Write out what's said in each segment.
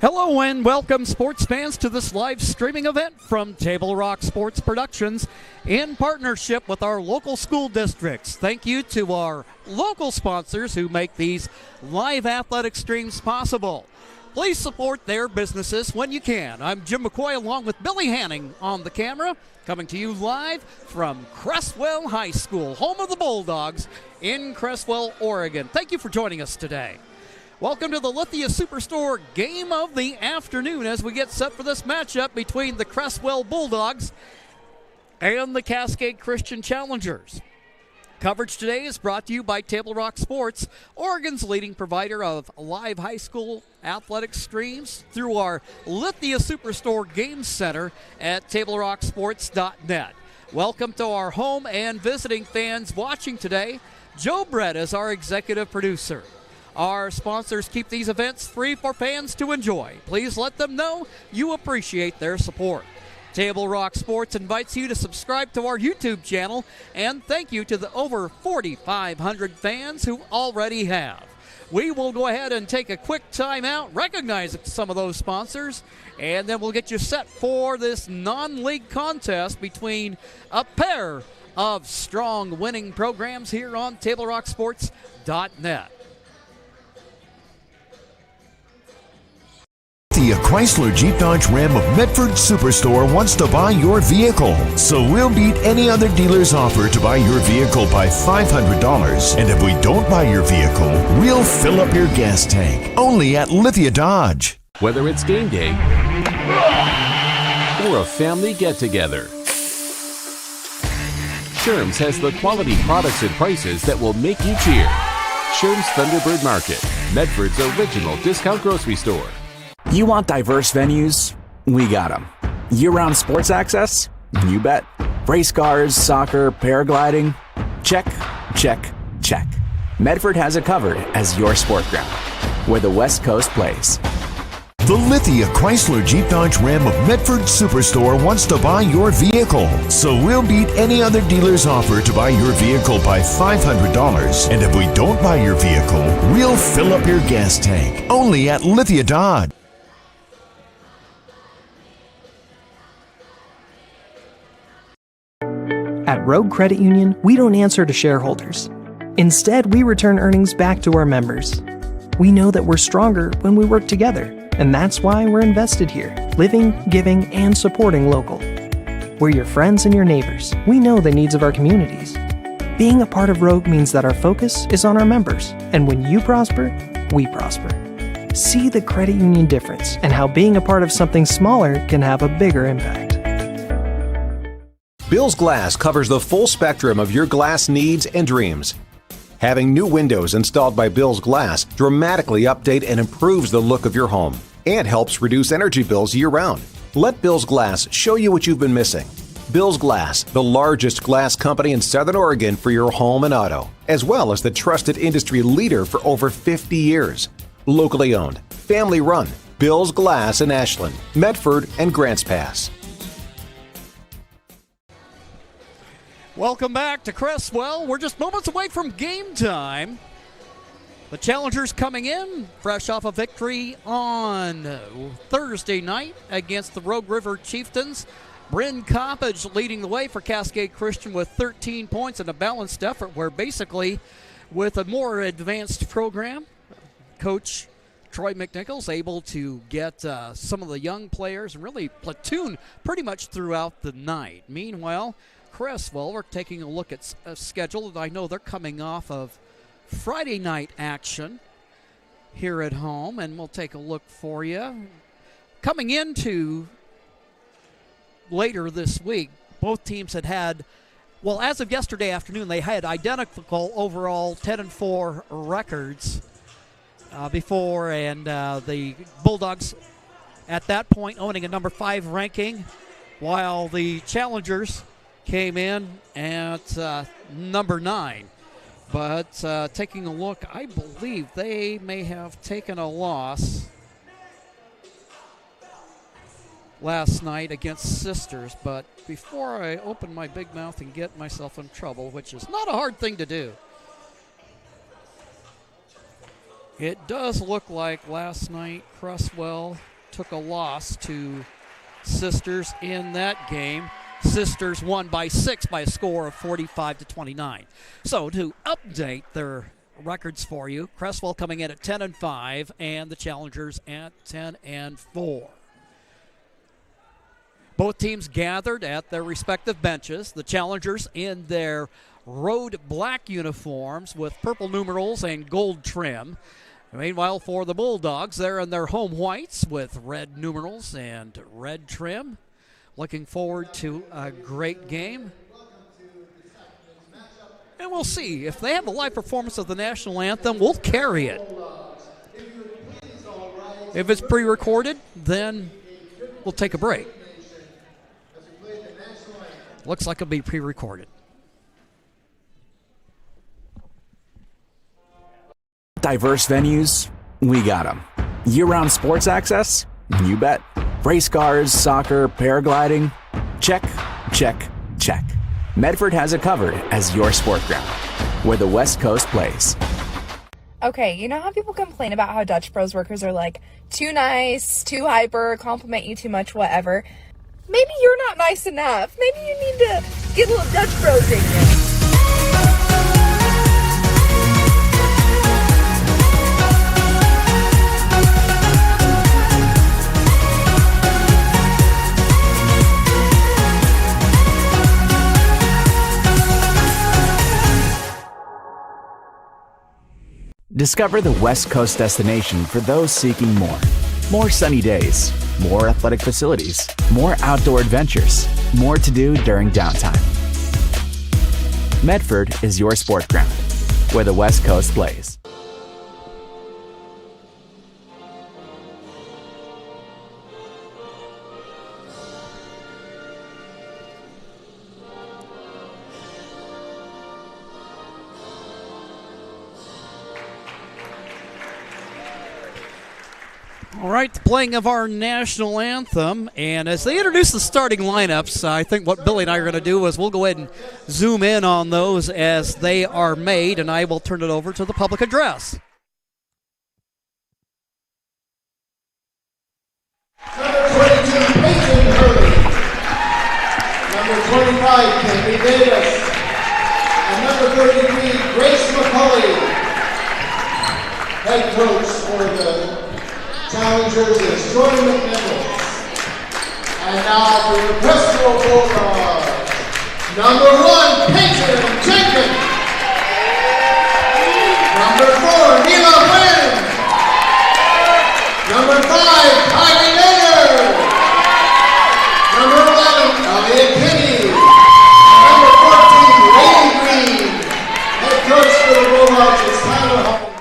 Hello and welcome, sports fans, to this live streaming event from Table Rock Sports Productions in partnership with our local school districts. Thank you to our local sponsors who make these live athletic streams possible. Please support their businesses when you can. I'm Jim McCoy along with Billy Hanning on the camera, coming to you live from Creswell High School, home of the Bulldogs in Creswell, Oregon. Thank you for joining us today. Welcome to the Lithia Superstore game of the afternoon as we get set for this matchup between the Creswell Bulldogs and the Cascade Christian Challengers. Coverage today is brought to you by Table Rock Sports, Oregon's leading provider of live high school athletic streams through our Lithia Superstore Game Center at TableRockSports.net. Welcome to our home and visiting fans watching today. Joe Brett is our executive producer. Our sponsors keep these events free for fans to enjoy. Please let them know you appreciate their support. Table Rock Sports invites you to subscribe to our YouTube channel, and thank you to the over 4,500 fans who already have. We will go ahead and take a quick timeout, recognize some of those sponsors, and then we'll get you set for this non-league contest between a pair of strong winning programs here on TableRockSports.net. The Chrysler Jeep Dodge Ram of Medford Superstore wants to buy your vehicle. So we'll beat any other dealer's offer to buy your vehicle by $500. And if we don't buy your vehicle, we'll fill up your gas tank. Only at Lithia Dodge. Whether it's game day or a family get-together, Sherm's has the quality products and prices that will make you cheer. Sherm's Thunderbird Market, Medford's original discount grocery store. You want diverse venues? We got them. Year-round sports access? You bet. Race cars, soccer, paragliding? Check, check, check. Medford has it covered as your sport ground, where the West Coast plays. The Lithia Chrysler Jeep Dodge Ram of Medford Superstore wants to buy your vehicle. So we'll beat any other dealer's offer to buy your vehicle by $500. And if we don't buy your vehicle, we'll fill up your gas tank. Only at Lithia Dodge. At Rogue Credit Union, we don't answer to shareholders. Instead, we return earnings back to our members. We know that we're stronger when we work together, and that's why we're invested here, living, giving, and supporting local. We're your friends and your neighbors. We know the needs of our communities. Being a part of Rogue means that our focus is on our members, and when you prosper, we prosper. See the credit union difference and how being a part of something smaller can have a bigger impact. Bill's Glass covers the full spectrum of your glass needs and dreams. Having new windows installed by Bill's Glass dramatically update and improves the look of your home and helps reduce energy bills year-round. Let Bill's Glass show you what you've been missing. Bill's Glass, the largest glass company in Southern Oregon for your home and auto, as well as the trusted industry leader for over 50 years. Locally owned, family run, Bill's Glass in Ashland, Medford, and Grants Pass. Welcome back to Creswell. We're just moments away from game time. The Challengers coming in fresh off a victory on Thursday night against the Rogue River Chieftains. Bryn Coppage leading the way for Cascade Christian with 13 points in a balanced effort where basically with a more advanced program, Coach Troy McNichols able to get some of the young players and really platoon pretty much throughout the night. Meanwhile, Creswell, we're taking a look at a schedule that I know they're coming off of Friday night action here at home, and we'll take a look for you. Coming into later this week, both teams had, well, as of yesterday afternoon, they had identical overall 10-4 records before, and the Bulldogs at that point owning a number 5 ranking, while the Challengers came in at number 9. But taking a look, I believe they may have taken a loss last night against Sisters. But before I open my big mouth and get myself in trouble, which is not a hard thing to do, it does look like last night Creswell took a loss to Sisters in that game. Sisters won by 6 by a score of 45-29. So to update their records for you, Creswell coming in at 10-5 and the Challengers at 10-4. Both teams gathered at their respective benches. The Challengers in their road black uniforms with purple numerals and gold trim. Meanwhile, for the Bulldogs, they're in their home whites with red numerals and red trim. Looking forward to a great game. And we'll see. If they have a live performance of the national anthem, we'll carry it. If it's pre-recorded, then we'll take a break. Looks like it'll be pre-recorded. Diverse venues, we got them. Year-round sports access? You bet. Race cars, soccer, paragliding? Check, check, check. Medford has it covered as your sport ground, where the West Coast plays. Okay, you know how people complain about how Dutch Bros workers are like too nice, too hyper, compliment you too much, whatever? Maybe you're not nice enough. Maybe you need to get a little Dutch Bros in you. Discover the West Coast destination for those seeking more. More sunny days, more athletic facilities, more outdoor adventures, more to do during downtime. Medford is your sport ground, where the West Coast plays. All right, the playing of our national anthem, and as they introduce the starting lineups, I think what Billy and I are going to do is we'll go ahead and zoom in on those as they are made, and I will turn it over to the public address. Number 22, Peyton Hurley. Number 25, Kenny Davis. And number 33, Grace McCulley. Head coach for the Challengers is Jordan McNichols. And now for the Creswell Bulldogs, number 1, Peyton Jenkins. Number 4, Mila Wynn. Number 5, Kylie Naylor. Number 11, Elliot Kinney. Number 14, Ray Green. Head coach for the Bulldogs is Tyler Huffman.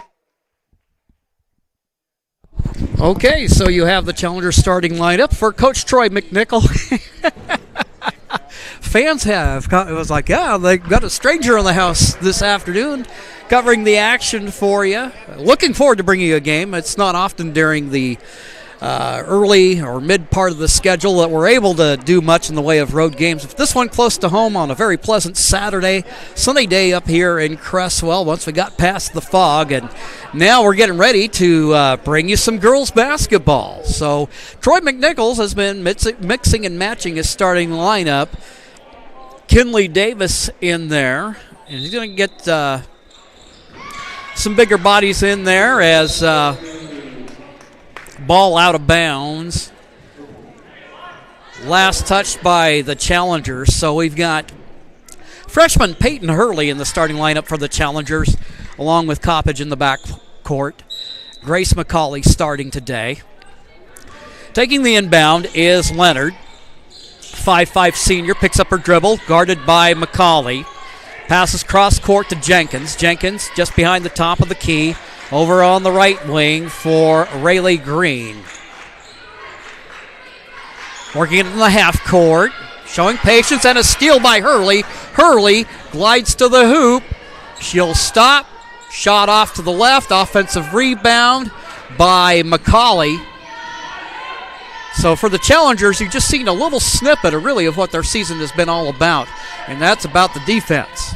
Okay, so you have the Challenger starting lineup for Coach Troy McNichol. Fans it was like, yeah, they got a stranger in the house this afternoon covering the action for you. Looking forward to bringing you a game. It's not often during the early or mid part of the schedule that we're able to do much in the way of road games. This one close to home on a very pleasant sunny day up here in Creswell once we got past the fog, and now we're getting ready to bring you some girls basketball. So Troy McNichols has been mixing and matching his starting lineup. Kinley Davis in there, and he's going to get some bigger bodies in there as ball out of bounds. Last touched by the Challengers. So we've got freshman Peyton Hurley in the starting lineup for the Challengers, along with Coppage in the back court. Grace McCauley starting today. Taking the inbound is Leonard. 5'5" senior, picks up her dribble, guarded by McCauley. Passes cross court to Jenkins. Jenkins just behind the top of the key. Over on the right wing for Rayleigh Green. Working it in the half court. Showing patience and a steal by Hurley. Hurley glides to the hoop. She'll stop. Shot off to the left. Offensive rebound by McCauley. So for the Challengers, you've just seen a little snippet of really of what their season has been all about. And that's about the defense.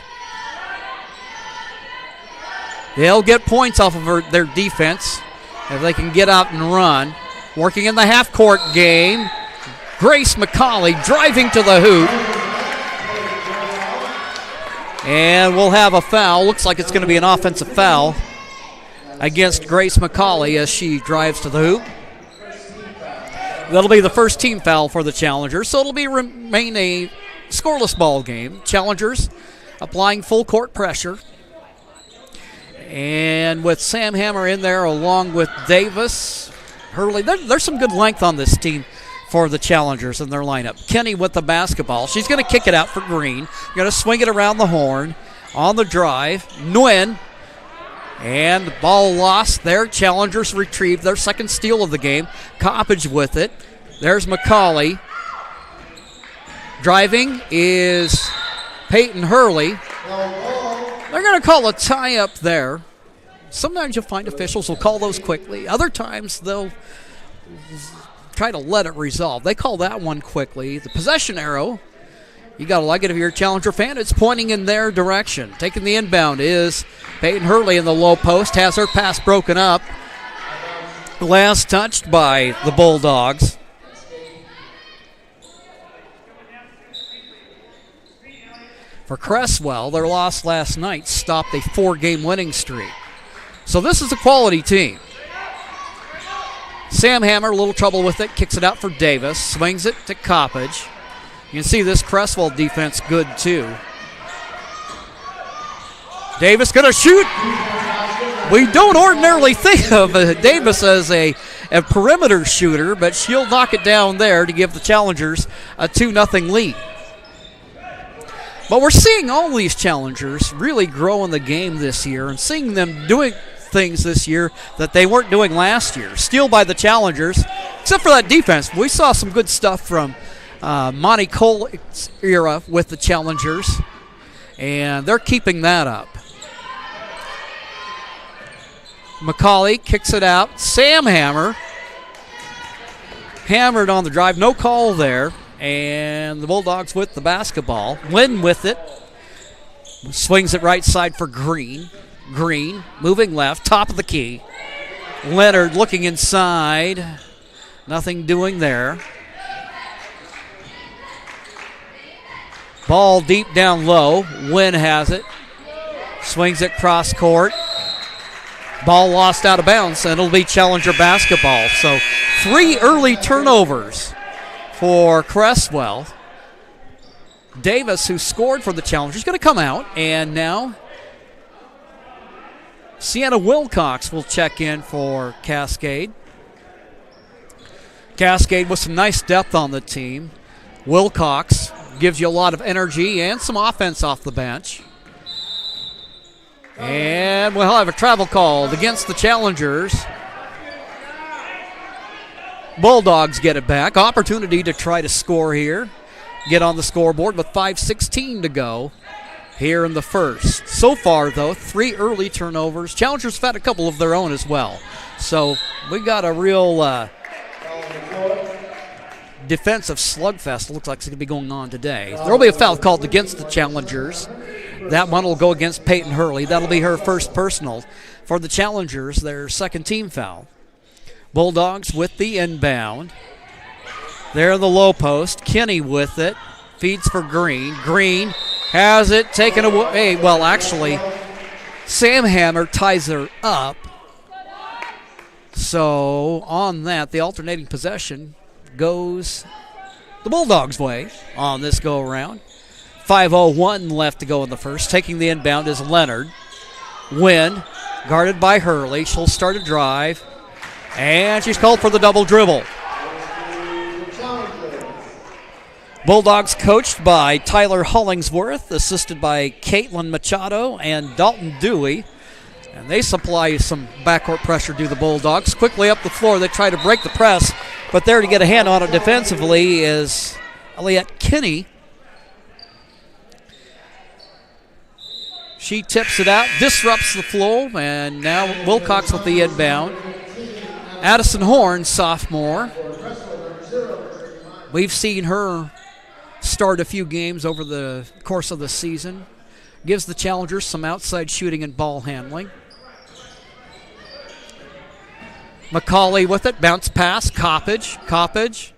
They'll get points off of their defense if they can get out and run. Working in the half-court game, Grace McCauley driving to the hoop. And we'll have a foul. Looks like it's going to be an offensive foul against Grace McCauley as she drives to the hoop. That'll be the first team foul for the Challengers, so it'll remain a scoreless ball game. Challengers applying full court pressure. And with Sam Hammer in there along with Davis, Hurley, there's some good length on this team for the Challengers in their lineup. Kenny with the basketball. She's going to kick it out for Green. Going to swing it around the horn on the drive. Nguyen. And the ball lost there. Challengers retrieved their second steal of the game. Coppage with it. There's McCauley. Driving is Peyton Hurley. They're going to call a tie up there. Sometimes you'll find officials will call those quickly. Other times they'll try to let it resolve. They call that one quickly. The possession arrow, you got to like it if you're a Challenger fan. It's pointing in their direction. Taking the inbound is Peyton Hurley in the low post. Has her pass broken up. Last touched by the Bulldogs. For Creswell, their loss last night stopped a 4-game winning streak. So this is a quality team. Sam Hammer, a little trouble with it, kicks it out for Davis, swings it to Coppage. You can see this Creswell defense good too. Davis gonna shoot. We don't ordinarily think of Davis as a perimeter shooter, but she'll knock it down there to give the Challengers a 2-0 lead. But we're seeing all these Challengers really grow in the game this year and seeing them doing things this year that they weren't doing last year. Steal by the Challengers, except for that defense. We saw some good stuff from Monty Cole's era with the Challengers, and they're keeping that up. McCauley kicks it out. Sam Hammer hammered on the drive. No call there. And the Bulldogs with the basketball. Lynn with it. Swings it right side for Green. Green moving left. Top of the key. Leonard looking inside. Nothing doing there. Ball deep down low. Wynn has it. Swings it cross court. Ball lost out of bounds, and it'll be Challenger basketball. So 3 early turnovers for Creswell. Davis, who scored for the Challengers, is going to come out, and now Sienna Wilcox will check in for Cascade. Cascade with some nice depth on the team. Wilcox gives you a lot of energy and some offense off the bench. And we'll have a travel called against the Challengers. Bulldogs get it back. Opportunity to try to score here. Get on the scoreboard with 5:16 to go here in the first. So far, though, 3 early turnovers. Challengers have had a couple of their own as well. So we got a real defensive slugfest. Looks like it's going to be going on today. There will be a foul called against the Challengers. That one will go against Peyton Hurley. That'll be her first personal. For the Challengers, their second team foul. Bulldogs with the inbound. There in the low post. Kenny with it. Feeds for Green. Green has it taken away. Well, actually, Sam Hammer ties her up. So on that, the alternating possession goes the Bulldogs' way on this go-around. 5:01 left to go in the first. Taking the inbound is Leonard. Wynn, guarded by Hurley. She'll start a drive. And she's called for the double dribble. Bulldogs coached by Tyler Hollingsworth, assisted by Caitlin Machado and Dalton Dewey. And they supply some backcourt pressure to the Bulldogs. Quickly up the floor, they try to break the press. But there to get a hand on it defensively is Elliott Kinney. She tips it out, disrupts the flow, and now Wilcox with the inbound. Addison Horn, sophomore. We've seen her start a few games over the course of the season. Gives the Challengers some outside shooting and ball handling. McCauley with it, bounce pass, Coppage.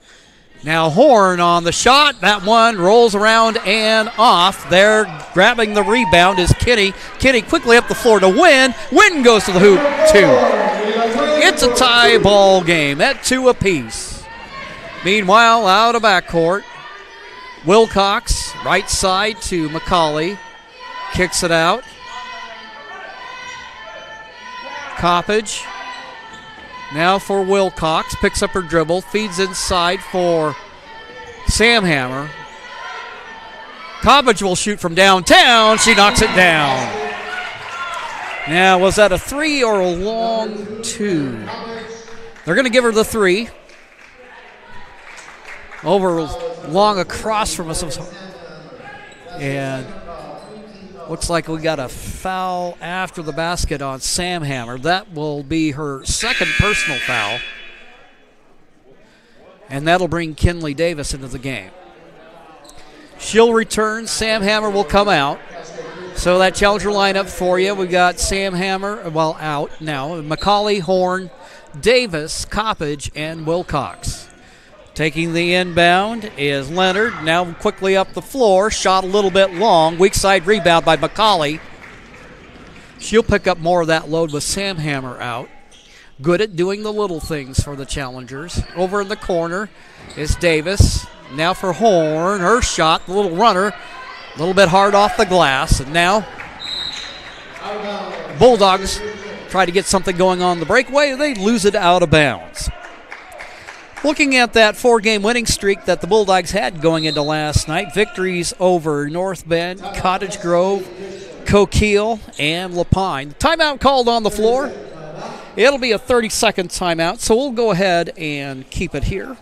Now Horn on the shot. That one rolls around and off. There, grabbing the rebound is Kinney. Kinney quickly up the floor to Wynn. Wynn goes to the hoop, 2. It's a tie ball game at 2 apiece. Meanwhile, out of backcourt, Wilcox, right side to McCauley. Kicks it out. Coppage. Now for Wilcox. Picks up her dribble. Feeds inside for Sam Hammer. Coppage will shoot from downtown. She knocks it down. Now, was that a 3 or a long 2? They're going to give her the 3. Over long across from us. And looks like we got a foul after the basket on Sam Hammer. That will be her second personal foul. And that'll bring Kinley Davis into the game. She'll return. Sam Hammer will come out. So that Challenger lineup for you. We got Sam Hammer, out now. McCauley, Horn, Davis, Coppage, and Wilcox. Taking the inbound is Leonard. Now quickly up the floor. Shot a little bit long. Weak side rebound by McCauley. She'll pick up more of that load with Sam Hammer out. Good at doing the little things for the Challengers. Over in the corner is Davis. Now for Horn. Her shot, the little runner. A little bit hard off the glass. And now Bulldogs try to get something going on the breakaway. They lose it out of bounds. Looking at that 4-game winning streak that the Bulldogs had going into last night, victories over North Bend, Cottage Grove, Coquille, and Lapine. Timeout called on the floor. It'll be a 30-second timeout, so we'll go ahead and keep it here.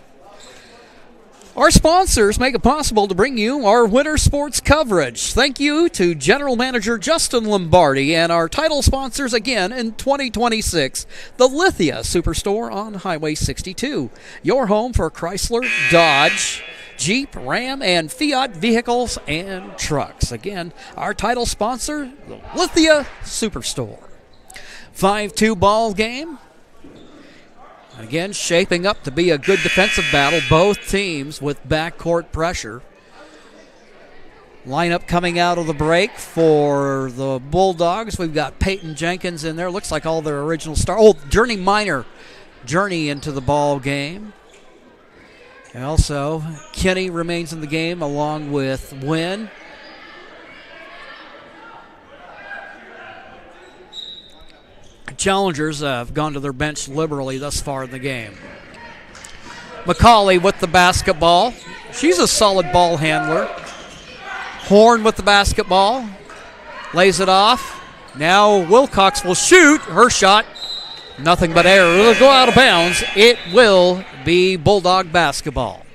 Our sponsors make it possible to bring you our winter sports coverage. Thank you to General Manager Justin Lombardi and our title sponsors again in 2026, the Lithia Superstore on Highway 62. Your home for Chrysler, Dodge, Jeep, Ram, and Fiat vehicles and trucks. Again, our title sponsor, the Lithia Superstore. 5-2 ball game. Again, shaping up to be a good defensive battle. Both teams with backcourt pressure. Lineup coming out of the break for the Bulldogs. We've got Peyton Jenkins in there. Looks like all their original stars. Oh, Journey Minor. Journey into the ball game. And also, Kenny remains in the game along with Wynn. Challengers have gone to their bench liberally thus far in the game. McCauley with the basketball. She's a solid ball handler. Horn with the basketball. Lays it off. Now Wilcox will shoot. Her shot, nothing but error. It'll go out of bounds. It will be Bulldog basketball.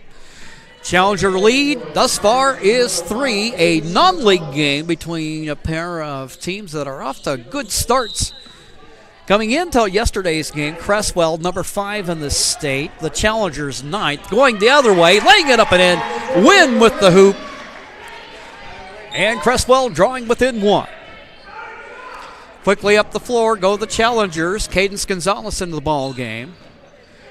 Challenger lead thus far is 3. A non-league game between a pair of teams that are off to good starts. Coming into yesterday's game, Creswell, number 5 in the state. The Challengers 9th. Going the other way, laying it up and in. Wynn with the hoop. And Creswell drawing within 1. Quickly up the floor go the Challengers. Cadence Gonzalez into the ball game.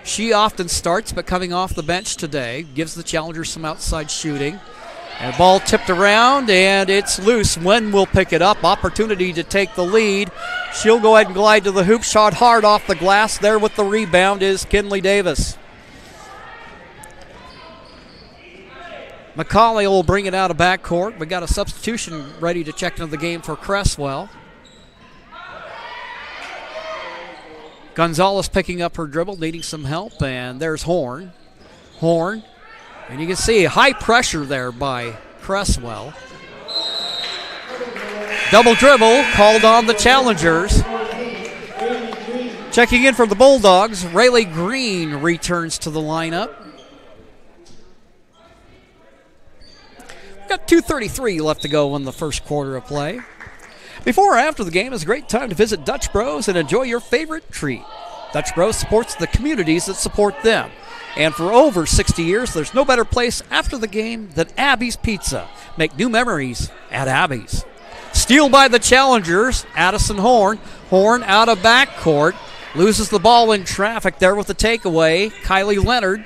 She often starts, but coming off the bench today, gives the Challengers some outside shooting. And ball tipped around, and it's loose. Wynn will pick it up. Opportunity to take the lead. She'll go ahead and glide to the hoop. Shot hard off the glass. There with the rebound is Kinley Davis. McCauley will bring it out of backcourt. We got a substitution ready to check into the game for Creswell. Gonzalez picking up her dribble, needing some help, and there's Horn. Horn. And you can see high pressure there by Creswell. Double dribble called on the Challengers. Checking in for the Bulldogs, Rayleigh Green returns to the lineup. We've got 2:33 left to go in the first quarter of play. Before or after the game is a great time to visit Dutch Bros and enjoy your favorite treat. Dutch Bros supports the communities that support them. And for over 60 years, there's no better place after the game than Abby's Pizza. Make new memories at Abby's. Steal by the Challengers, Addison Horn. Horn out of backcourt. Loses the ball in traffic there with the takeaway. Kylie Leonard.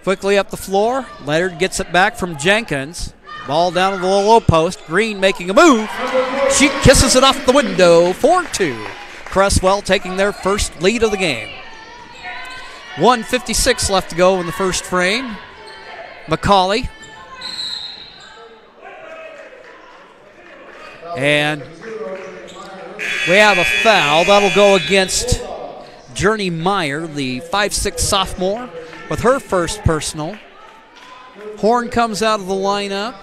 Quickly up the floor. Leonard gets it back from Jenkins. Ball down to the low post. Green making a move. She kisses it off the window. 4-2. Creswell taking their first lead of the game. 1:56 left to go in the first frame. McCauley. And we have a foul. That'll go against Journey Meyer, the 5'6" sophomore, with her first personal. Horn comes out of the lineup.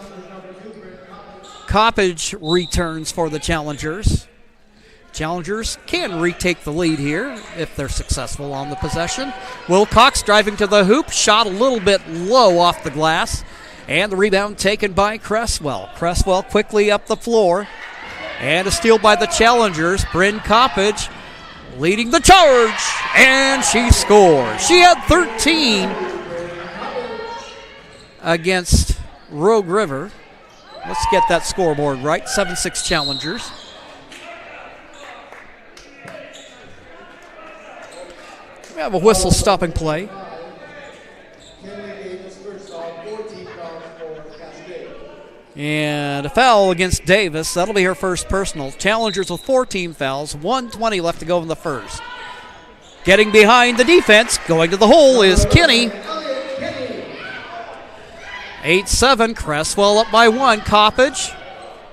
Coppage returns for the Challengers. Challengers can retake the lead here if they're successful on the possession. Wilcox driving to the hoop, shot a little bit low off the glass, and the rebound taken by Creswell. Creswell quickly up the floor, and a steal by the Challengers. Bryn Coppage leading the charge, and she scores. She had 13 against Rogue River. Let's get that scoreboard right. 7-6 Challengers. We have a whistle stopping play. And a foul against Davis. That'll be her first personal. Challengers with 14 fouls. 1:20 left to go in the first. Getting behind the defense, going to the hole is Kinney. 8-7, Creswell up by 1. Coppage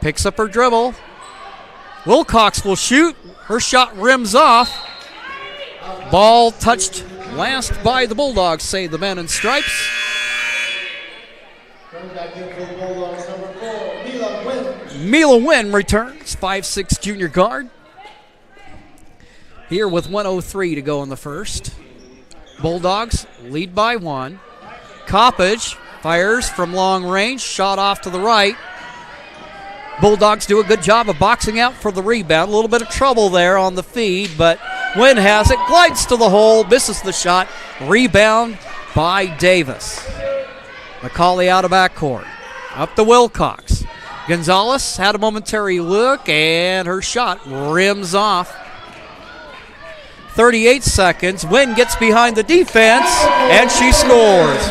picks up her dribble. Wilcox will shoot. Her shot rims off. Ball touched last by the Bulldogs, say the men in stripes. Mila Wynn returns, 5'6" junior guard. Here with 1:03 to go in the first. Bulldogs lead by 1. Coppage fires from long range, shot off to the right. Bulldogs do a good job of boxing out for the rebound. A little bit of trouble there on the feed, but Wynn has it, glides to the hole, misses the shot. Rebound by Davis. McCauley out of backcourt. Up to Wilcox. Gonzalez had a momentary look, and her shot rims off. 38 seconds. Wynn gets behind the defense, and she scores.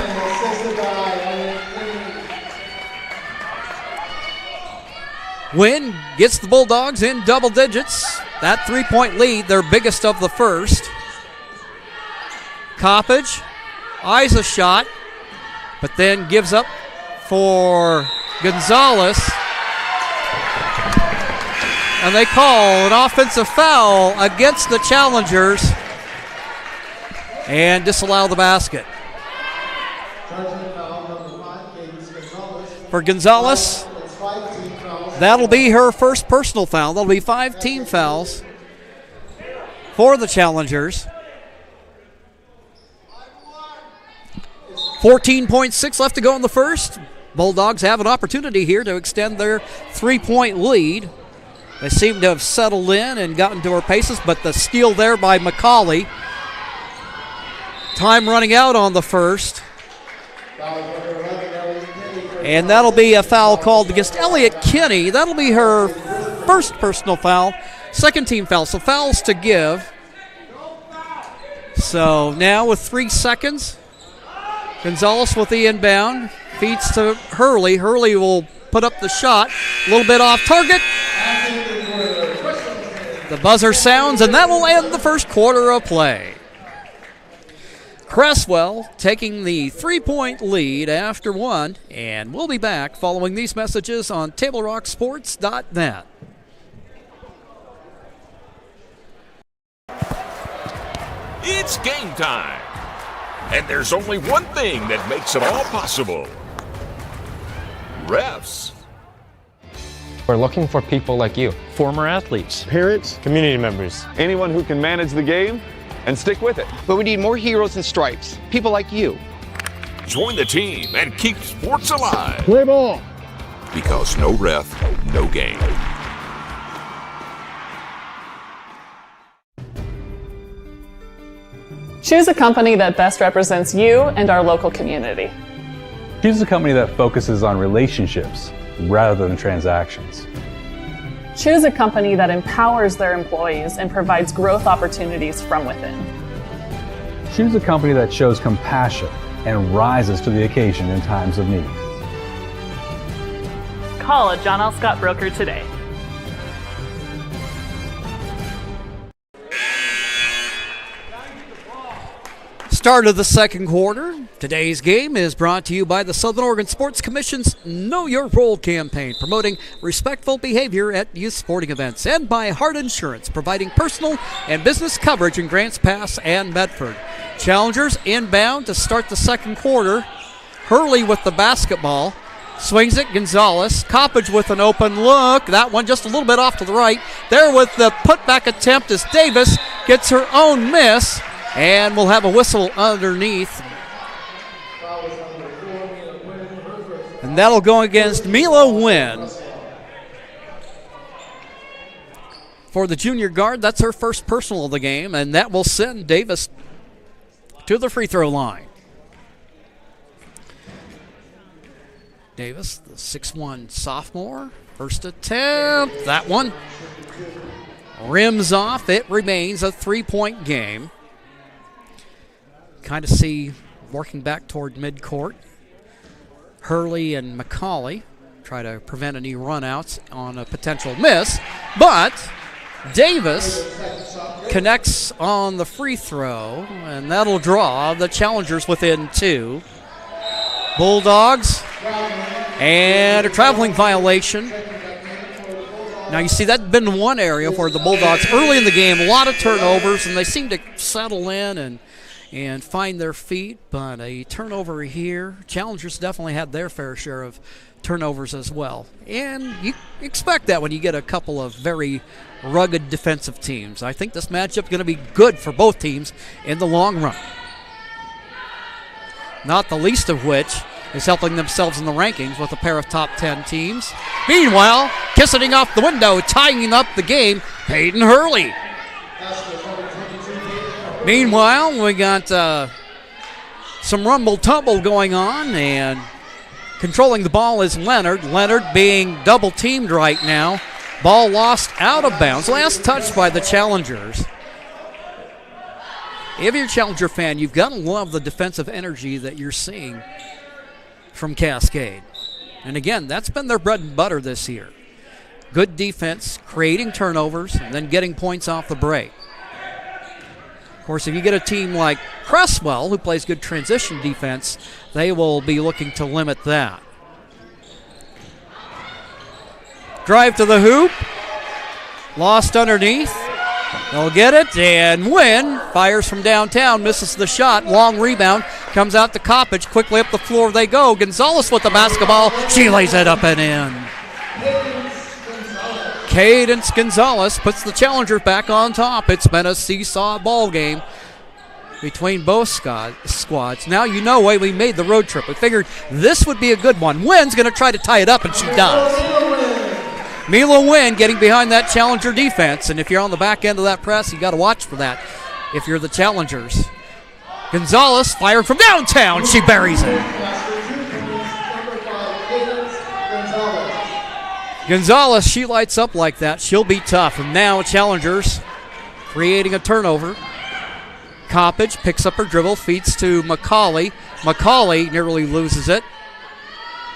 Wynn gets the Bulldogs in double digits. That 3-point lead, their biggest of the first. Coppage eyes a shot, but then gives up for Gonzalez. And they call an offensive foul against the Challengers and disallow the basket. For Gonzalez, that'll be her first personal foul. That'll be 5 team fouls for the Challengers. 14.6 left to go in the first. Bulldogs have an opportunity here to extend their 3-point lead. They seem to have settled in and gotten to her paces, but the steal there by McCauley. Time running out on the first. And that'll be a foul called against Elliott Kinney. That'll be her first personal foul, second team foul. So fouls to give. So now with 3 seconds, Gonzalez with the inbound. Feeds to Hurley. Hurley will put up the shot. A little bit off target. The buzzer sounds, and that will end the first quarter of play. Creswell taking the 3-point lead after 1, and we'll be back following these messages on TableRockSports.net. It's game time, and there's only one thing that makes it all possible. Refs. We're looking for people like you. Former athletes. Parents. Community members. Anyone who can manage the game and stick with it. But we need more heroes in stripes. People like you. Join the team and keep sports alive. Play ball. Because no ref, no game. Choose a company that best represents you and our local community. Choose a company that focuses on relationships rather than transactions. Choose a company that empowers their employees and provides growth opportunities from within. Choose a company that shows compassion and rises to the occasion in times of need. Call a John L. Scott broker today. Start of the second quarter. Today's game is brought to you by the Southern Oregon Sports Commission's Know Your Role campaign, promoting respectful behavior at youth sporting events, and by Hart Insurance, providing personal and business coverage in Grants Pass and Medford. Challengers inbound to start the second quarter. Hurley with the basketball. Swings it, Gonzalez. Coppage with an open look. That one just a little bit off to the right. There with the putback attempt as Davis gets her own miss. And we'll have a whistle underneath. And that'll go against Mila Nguyen. For the junior guard, that's her first personal of the game, and that will send Davis to the free throw line. Davis, the 6'1" sophomore, first attempt. That one rims off. It remains a 3-point game. Kind of see working back toward midcourt. Hurley and McCauley try to prevent any runouts on a potential miss, but Davis connects on the free throw, and that'll draw the challengers within 2. Bulldogs and a traveling violation. Now you see that's been one area for the Bulldogs early in the game, a lot of turnovers, and they seem to settle in and find their feet, but a turnover here. Challengers definitely had their fair share of turnovers as well. And you expect that when you get a couple of very rugged defensive teams. I think this matchup is going to be good for both teams in the long run. Not the least of which is helping themselves in the rankings with a pair of top 10 teams. Meanwhile, kissing off the window, tying up the game, Peyton Hurley. Meanwhile, we got some rumble-tumble going on, and controlling the ball is Leonard. Leonard being double-teamed right now. Ball lost out of bounds. Last touch by the challengers. If you're a Challenger fan, you've got to love the defensive energy that you're seeing from Cascade. And again, that's been their bread and butter this year. Good defense, creating turnovers, and then getting points off the break. Of course, if you get a team like Creswell, who plays good transition defense, they will be looking to limit that. Drive to the hoop. Lost underneath. They'll get it, and Nguyen fires from downtown, misses the shot. Long rebound, comes out to Coppage. Quickly up the floor they go. Gonzalez with the basketball. She lays it up and in. Cadence Gonzalez puts the Challengers back on top. It's been a seesaw ball game between both squads. Now you know why we made the road trip. We figured this would be a good one. Nguyen's going to try to tie it up, and she does. Mila Nguyen getting behind that Challenger defense, and if you're on the back end of that press, you got to watch for that if you're the Challengers. Gonzalez fired from downtown. She buries it. Gonzalez, she lights up like that. She'll be tough. And now Challengers creating a turnover. Coppage picks up her dribble, feeds to McCauley. McCauley nearly loses it.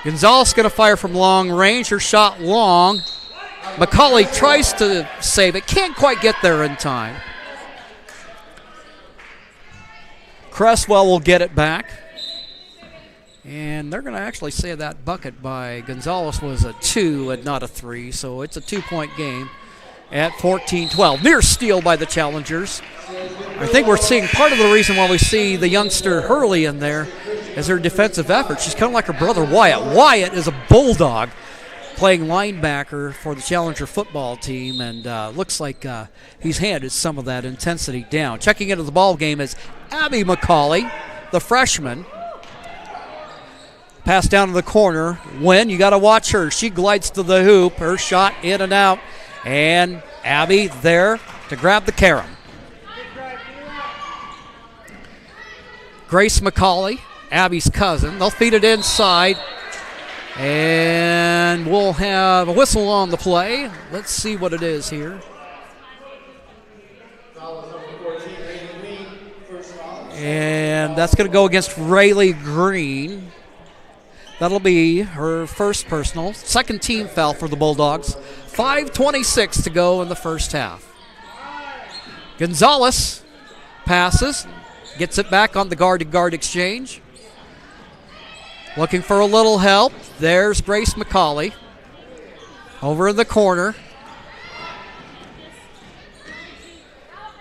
Gonzalez going to fire from long range. Her shot long. McCauley tries to save it. Can't quite get there in time. Creswell will get it back. And they're going to actually say that bucket by Gonzalez was a 2 and not a 3, so it's a 2-point game at 14-12. Near steal by the Challengers. I think we're seeing part of the reason why we see the youngster Hurley in there is her defensive effort. She's kind of like her brother Wyatt. Wyatt is a bulldog playing linebacker for the Challenger football team, and looks like he's handed some of that intensity down. Checking into the ball game is Abby McCauley, the freshman. Pass down to the corner. Nguyen, you got to watch her. She glides to the hoop. Her shot in and out. And Abby there to grab the carom. Grace McCauley, Abby's cousin. They'll feed it inside. And we'll have a whistle on the play. Let's see what it is here. And that's going to go against Rayleigh Green. That'll be her first personal. Second team foul for the Bulldogs. 5:26 to go in the first half. Gonzalez passes, gets it back on the guard-to-guard exchange. Looking for a little help. There's Grace McCauley over in the corner.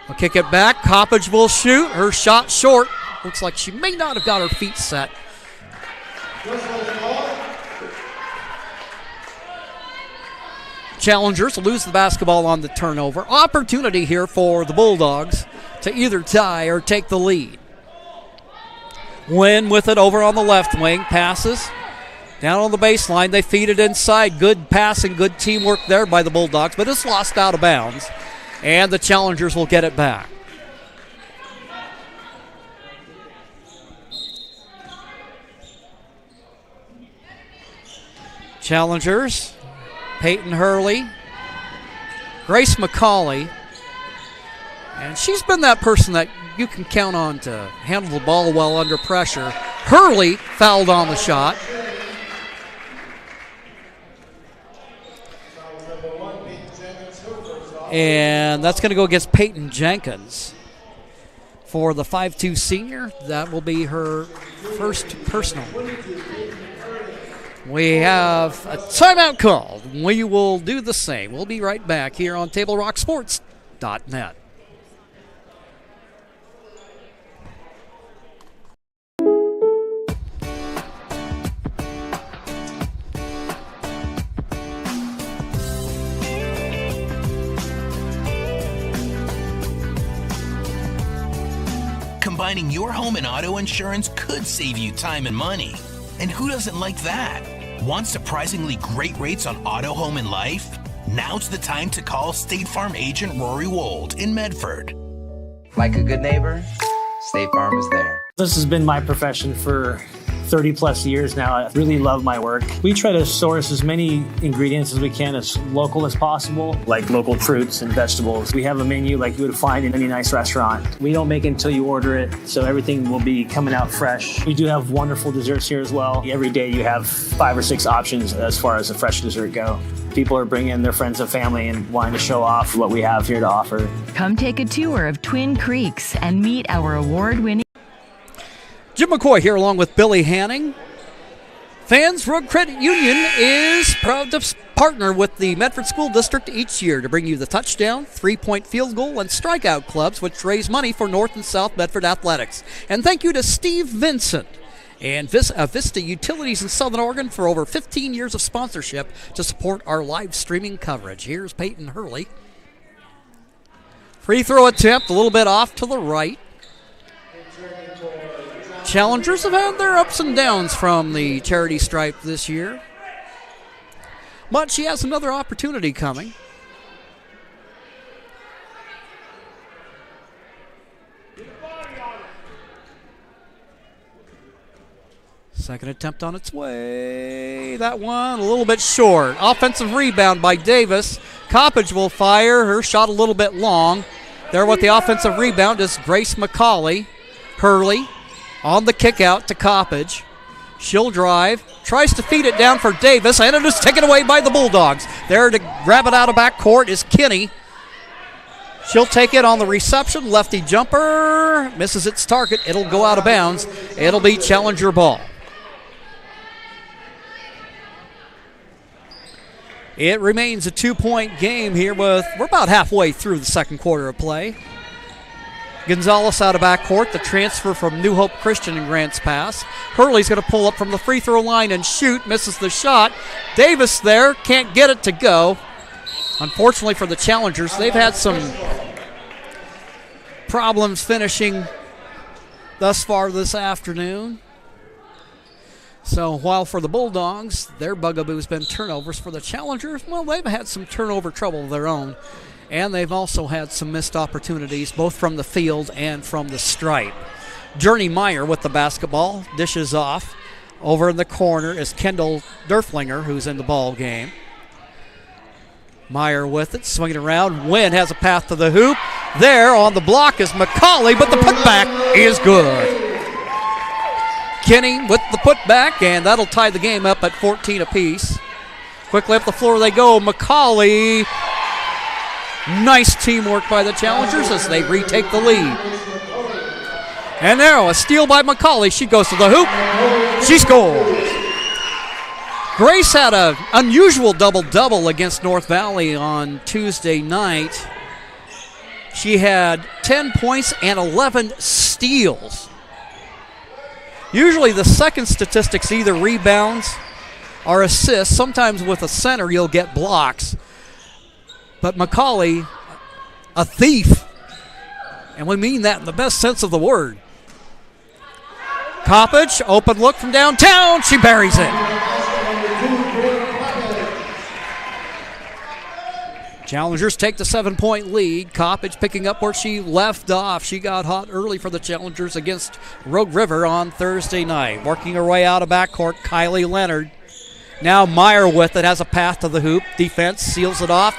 I'll kick it back. Coppage will shoot. Her shot short. Looks like she may not have got her feet set. Challengers lose the basketball on the turnover. Opportunity here for the Bulldogs to either tie or take the lead. Wynn with it over on the left wing. Passes down on the baseline. They feed it inside. Good passing, good teamwork there by the Bulldogs, but it's lost out of bounds. And the Challengers will get it back. Challengers, Peyton Hurley, Grace McCauley, and she's been that person that you can count on to handle the ball well under pressure. Hurley fouled on the shot. And that's going to go against Peyton Jenkins. For the 5'2 senior, that will be her first personal. We have a timeout called. We will do the same. We'll be right back here on TableRockSports.net. Combining your home and auto insurance could save you time and money. And who doesn't like that? Want surprisingly great rates on auto, home, and life? Now's the time to call State Farm agent Rory Wold in Medford. Like a good neighbor, State Farm is there. This has been my profession for 30 plus years now. I really love my work. We try to source as many ingredients as we can as local as possible, like local fruits and vegetables. We have a menu like you would find in any nice restaurant. We don't make it until you order it, so everything will be coming out fresh. We do have wonderful desserts here as well. Every day you have 5 or 6 options as far as a fresh dessert go. People are bringing their friends and family and wanting to show off what we have here to offer. Come take a tour of Twin Creeks and meet our award-winning Jim McCoy here along with Billy Hanning. Fans Road Credit Union is proud to partner with the Medford School District each year to bring you the touchdown, 3-point field goal, and strikeout clubs, which raise money for North and South Medford athletics. And thank you to Steve Vincent and Vista Utilities in Southern Oregon for over 15 years of sponsorship to support our live streaming coverage. Here's Peyton Hurley. Free throw attempt, a little bit off to the right. Challengers have had their ups and downs from the charity stripe this year. But she has another opportunity coming. Second attempt on its way. That one a little bit short. Offensive rebound by Davis. Coppage will fire. Her shot a little bit long. There with the offensive rebound is Grace McCauley. Hurley on the kick out to Coppage. She'll drive, tries to feed it down for Davis, and it is taken away by the Bulldogs. There to grab it out of backcourt is Kinney. She'll take it on the reception. Lefty jumper misses its target. It'll go out of bounds. It'll be Challenger ball. It remains a 2-point game here we're about halfway through the second quarter of play. Gonzalez out of backcourt, the transfer from New Hope Christian in Grants Pass. Hurley's going to pull up from the free throw line and shoot, misses the shot. Davis there, can't get it to go. Unfortunately for the Challengers, they've had some problems finishing thus far this afternoon. So while for the Bulldogs, their bugaboo's been turnovers, for the Challengers, well, they've had some turnover trouble of their own. And they've also had some missed opportunities, both from the field and from the stripe. Journey Meyer with the basketball, dishes off. Over in the corner is Kendall Derflinger, who's in the ball game. Meyer with it, swinging around. Wynn has a path to the hoop. There on the block is McCauley, but the putback is good. Kenny with the putback, and that'll tie the game up at 14 apiece. Quickly up the floor they go. McCauley. Nice teamwork by the Challengers as they retake the lead. And there, a steal by McCauley. She goes to the hoop. She scores. Grace had an unusual double-double against North Valley on Tuesday night. She had 10 points and 11 steals. Usually the second statistic's either rebounds or assists. Sometimes with a center you'll get blocks. But McCauley, a thief. And we mean that in the best sense of the word. Coppage, open look from downtown. She buries it. Challengers take the 7-point lead. Coppage picking up where she left off. She got hot early for the Challengers against Rogue River on Thursday night. Working her way out of backcourt, Kylie Leonard. Now Meyer with it, has a path to the hoop. Defense seals it off.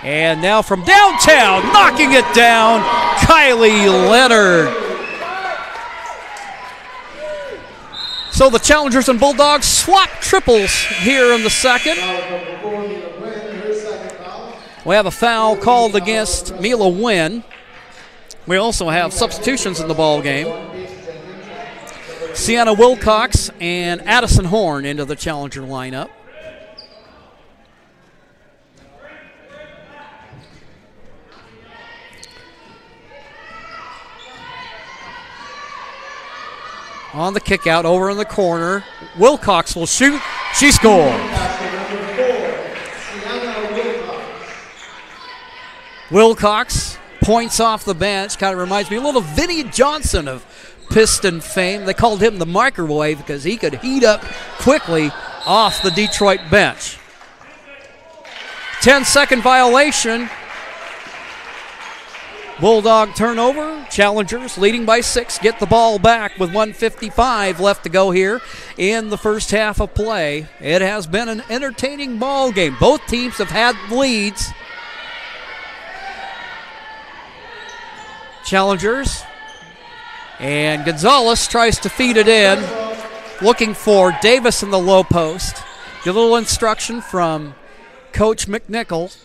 And now from downtown, knocking it down, Kylie Leonard. So the Challengers and Bulldogs swap triples here in the second. We have a foul called against Mila Wynn. We also have substitutions in the ball game. Sienna Wilcox and Addison Horn into the Challenger lineup. On the kick out over in the corner, Wilcox will shoot. She scores. Wilcox points off the bench. Kind of reminds me a little of Vinnie Johnson of Piston fame. They called him the microwave because he could heat up quickly off the Detroit bench. 10-second violation. Bulldog turnover. Challengers leading by 6. Get the ball back with 1:55 left to go here in the first half of play. It has been an entertaining ball game. Both teams have had leads. Challengers. And Gonzalez tries to feed it in. Looking for Davis in the low post. Get a little instruction from Coach McNichol.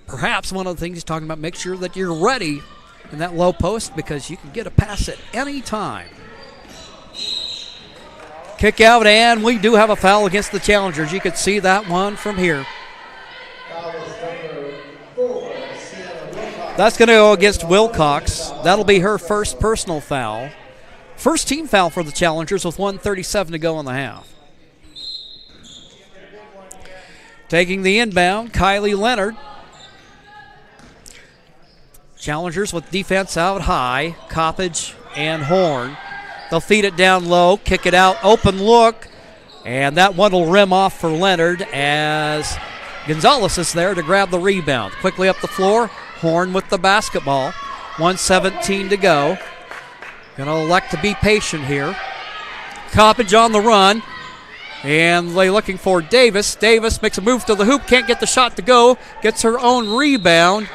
Perhaps one of the things he's talking about, make sure that you're ready in that low post because you can get a pass at any time. Kick out, and we do have a foul against the Challengers. You could see that one from here. That's going to go against Wilcox. That'll be her first personal foul. First team foul for the Challengers with 1:37 to go in the half. Taking the inbound, Kylie Leonard. Challengers with defense out high, Coppage and Horn. They'll feed it down low, kick it out, open look, and that one will rim off for Leonard as Gonzalez is there to grab the rebound. Quickly up the floor, Horn with the basketball. 1:17 to go. Going to elect to be patient here. Coppage on the run, and they're looking for Davis. Davis makes a move to the hoop, can't get the shot to go, gets her own rebound.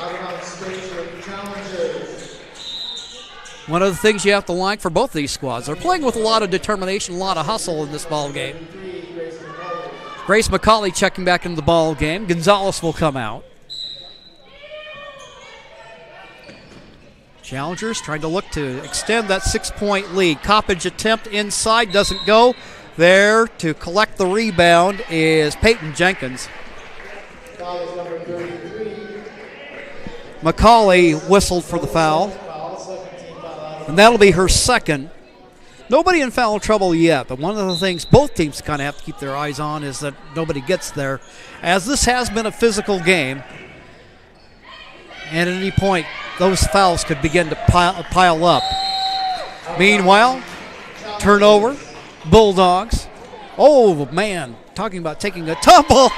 One of the things you have to like for both these squads, they're playing with a lot of determination, a lot of hustle in this ball game. Grace McCauley checking back into the ball game. Gonzalez will come out. Challengers trying to look to extend that 6-point lead. Coppage attempt inside doesn't go. There to collect the rebound is Peyton Jenkins. McCauley whistled for the foul. And that'll be her second. Nobody in foul trouble yet, but one of the things both teams kind of have to keep their eyes on is that nobody gets there, as this has been a physical game. And at any point, those fouls could begin to pile up. Meanwhile, turnover, Bulldogs. Oh, man, talking about taking a tumble.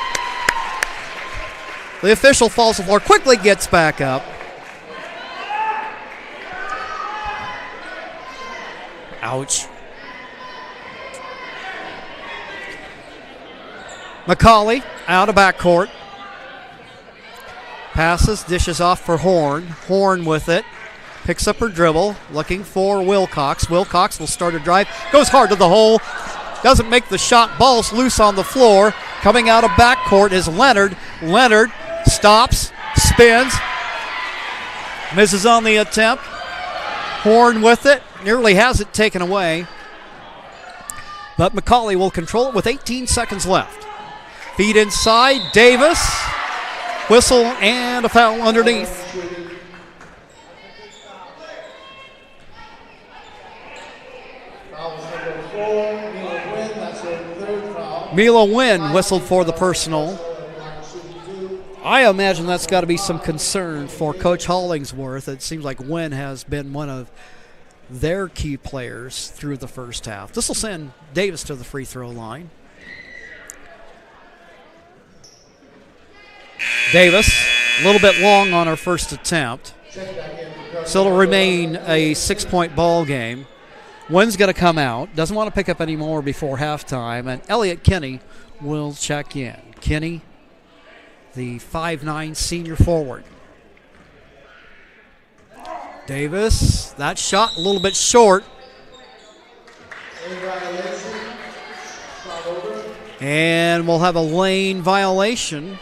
The official falls to the floor, quickly gets back up. Ouch. McCauley out of backcourt. Passes, dishes off for Horn. Horn with it. Picks up her dribble, looking for Wilcox. Wilcox will start a drive. Goes hard to the hole. Doesn't make the shot. Ball's loose on the floor. Coming out of backcourt is Leonard. Leonard stops, spins. Misses on the attempt. Horn with it. Nearly has it taken away. But McCauley will control it with 18 seconds left. Feed inside. Davis. Whistle and a foul underneath. Mila Wynn whistled for the personal. I imagine that's got to be some concern for Coach Hollingsworth. It seems like Wynn has been one of their key players through the first half. This will send Davis to the free throw line. Davis, a little bit long on her first attempt. So it'll remain a 6-point ball game. Wynn's going to come out. Doesn't want to pick up any more before halftime. And Elliott Kinney will check in. Kinney, the 5'9" senior forward. Davis, that shot a little bit short. And we'll have a lane violation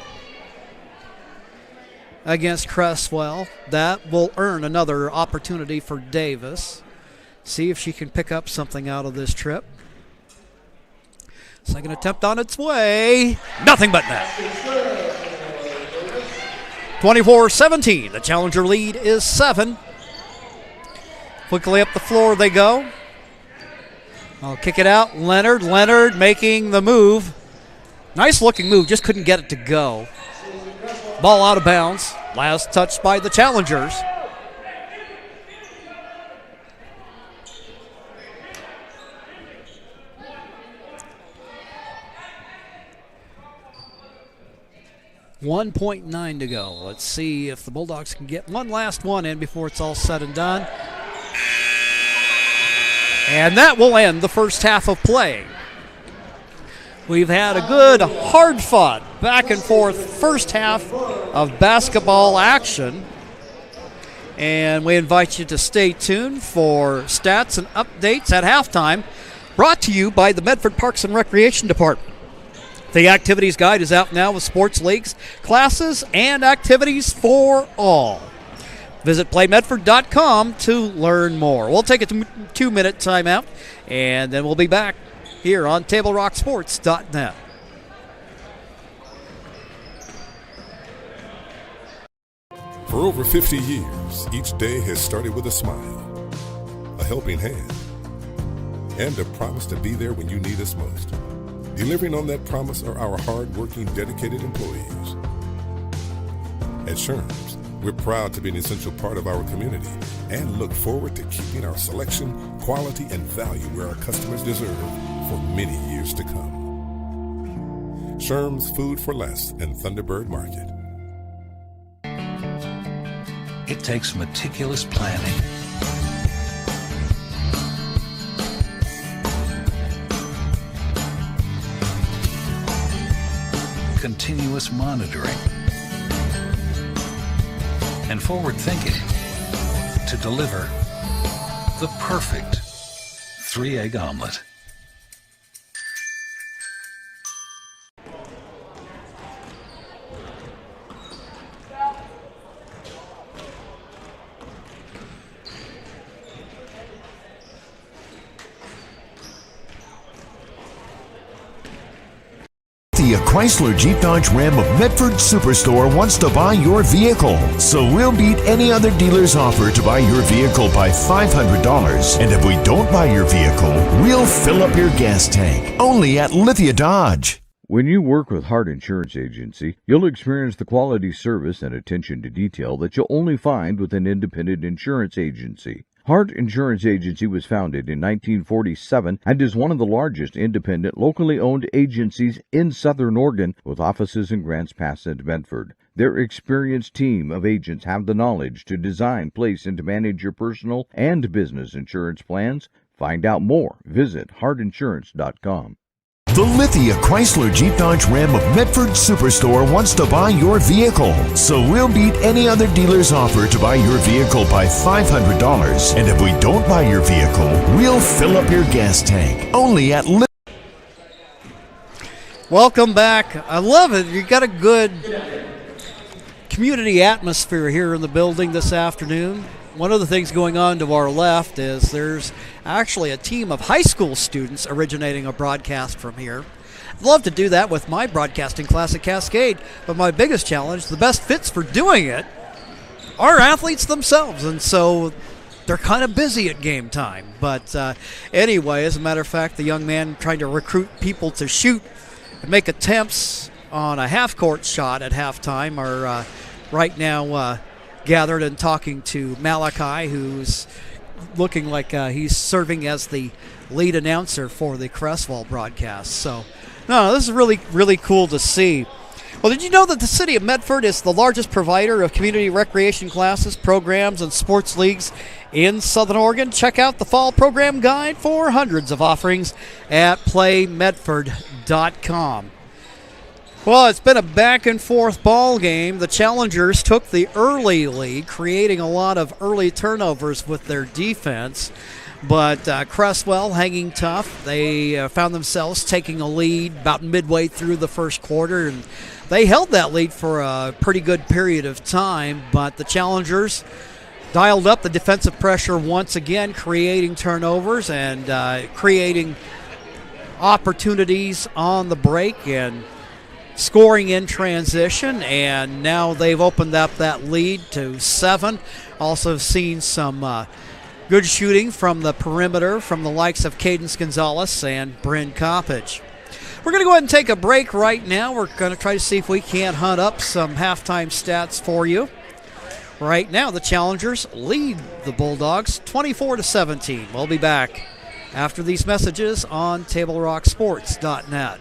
against Creswell. That will earn another opportunity for Davis. See if she can pick up something out of this trip. Second attempt on its way. Nothing but net. 24-17. The Challenger lead is 7. Quickly up the floor they go. I'll kick it out. Leonard. Leonard making the move. Nice looking move. Just couldn't get it to go. Ball out of bounds. Last touch by the Challengers. .9 to go. Let's see if the Bulldogs can get one last one in before it's all said and done. And that will end the first half of play. We've had a good, hard-fought, back-and-forth first half of basketball action. And we invite you to stay tuned for stats and updates at halftime, brought to you by the Medford Parks and Recreation Department. The activities guide is out now with sports leagues, classes, and activities for all. Visit playmedford.com to learn more. We'll take a 2-minute timeout, and then we'll be back here on TableRockSports.net. For over 50 years, each day has started with a smile, a helping hand, and a promise to be there when you need us most. Delivering on that promise are our hard-working, dedicated employees. At Sherms, we're proud to be an essential part of our community and look forward to keeping our selection, quality, and value where our customers deserve for many years to come. Sherms Food for Less and Thunderbird Market. It takes meticulous planning, continuous monitoring, and forward thinking to deliver the perfect 3-egg omelet. The Chrysler Jeep Dodge Ram of Medford Superstore wants to buy your vehicle. So we'll beat any other dealer's offer to buy your vehicle by $500. And if we don't buy your vehicle, we'll fill up your gas tank. Only at Lithia Dodge. When you work with Hart Insurance Agency, you'll experience the quality service and attention to detail that you'll only find with an independent insurance agency. Hart Insurance Agency was founded in 1947 and is one of the largest independent, locally owned agencies in Southern Oregon, with offices in Grants Pass and Medford. Their experienced team of agents have the knowledge to design, place, and to manage your personal and business insurance plans. Find out more. Visit hartinsurance.com. The Lithia Chrysler Jeep Dodge Ram of Medford Superstore wants to buy your vehicle. So we'll beat any other dealer's offer to buy your vehicle by $500. And if we don't buy your vehicle, we'll fill up your gas tank. Only at Welcome back. I love it. You got a good community atmosphere here in the building this afternoon. One of the things going on to our left is there's actually a team of high school students originating a broadcast from here. I'd love to do that with my broadcasting class at Cascade, but my biggest challenge, the best fits for doing it, are athletes themselves, and so they're kind of busy at game time. But anyway, as a matter of fact, the young man trying to recruit people to shoot and make attempts on a half-court shot at halftime are right now gathered and talking to Malachi, who's looking like he's serving as the lead announcer for the Creswell broadcast. So, no, this is really, really cool to see. Well, did you know that the city of Medford is the largest provider of community recreation classes, programs, and sports leagues in Southern Oregon? Check out the fall program guide for hundreds of offerings at playmedford.com. Well, it's been a back-and-forth ball game. The Challengers took the early lead, creating a lot of early turnovers with their defense. But Creswell hanging tough. They found themselves taking a lead about midway through the first quarter, and they held that lead for a pretty good period of time. But the Challengers dialed up the defensive pressure once again, creating turnovers and creating opportunities on the break and scoring in transition, and now they've opened up that lead to 7. Also seen some good shooting from the perimeter from the likes of Cadence Gonzalez and Bryn Coppage. We're going to go ahead and take a break right now. We're going to try to see if we can't hunt up some halftime stats for you. Right now, the Challengers lead the Bulldogs 24-17. We'll be back after these messages on TableRockSports.net.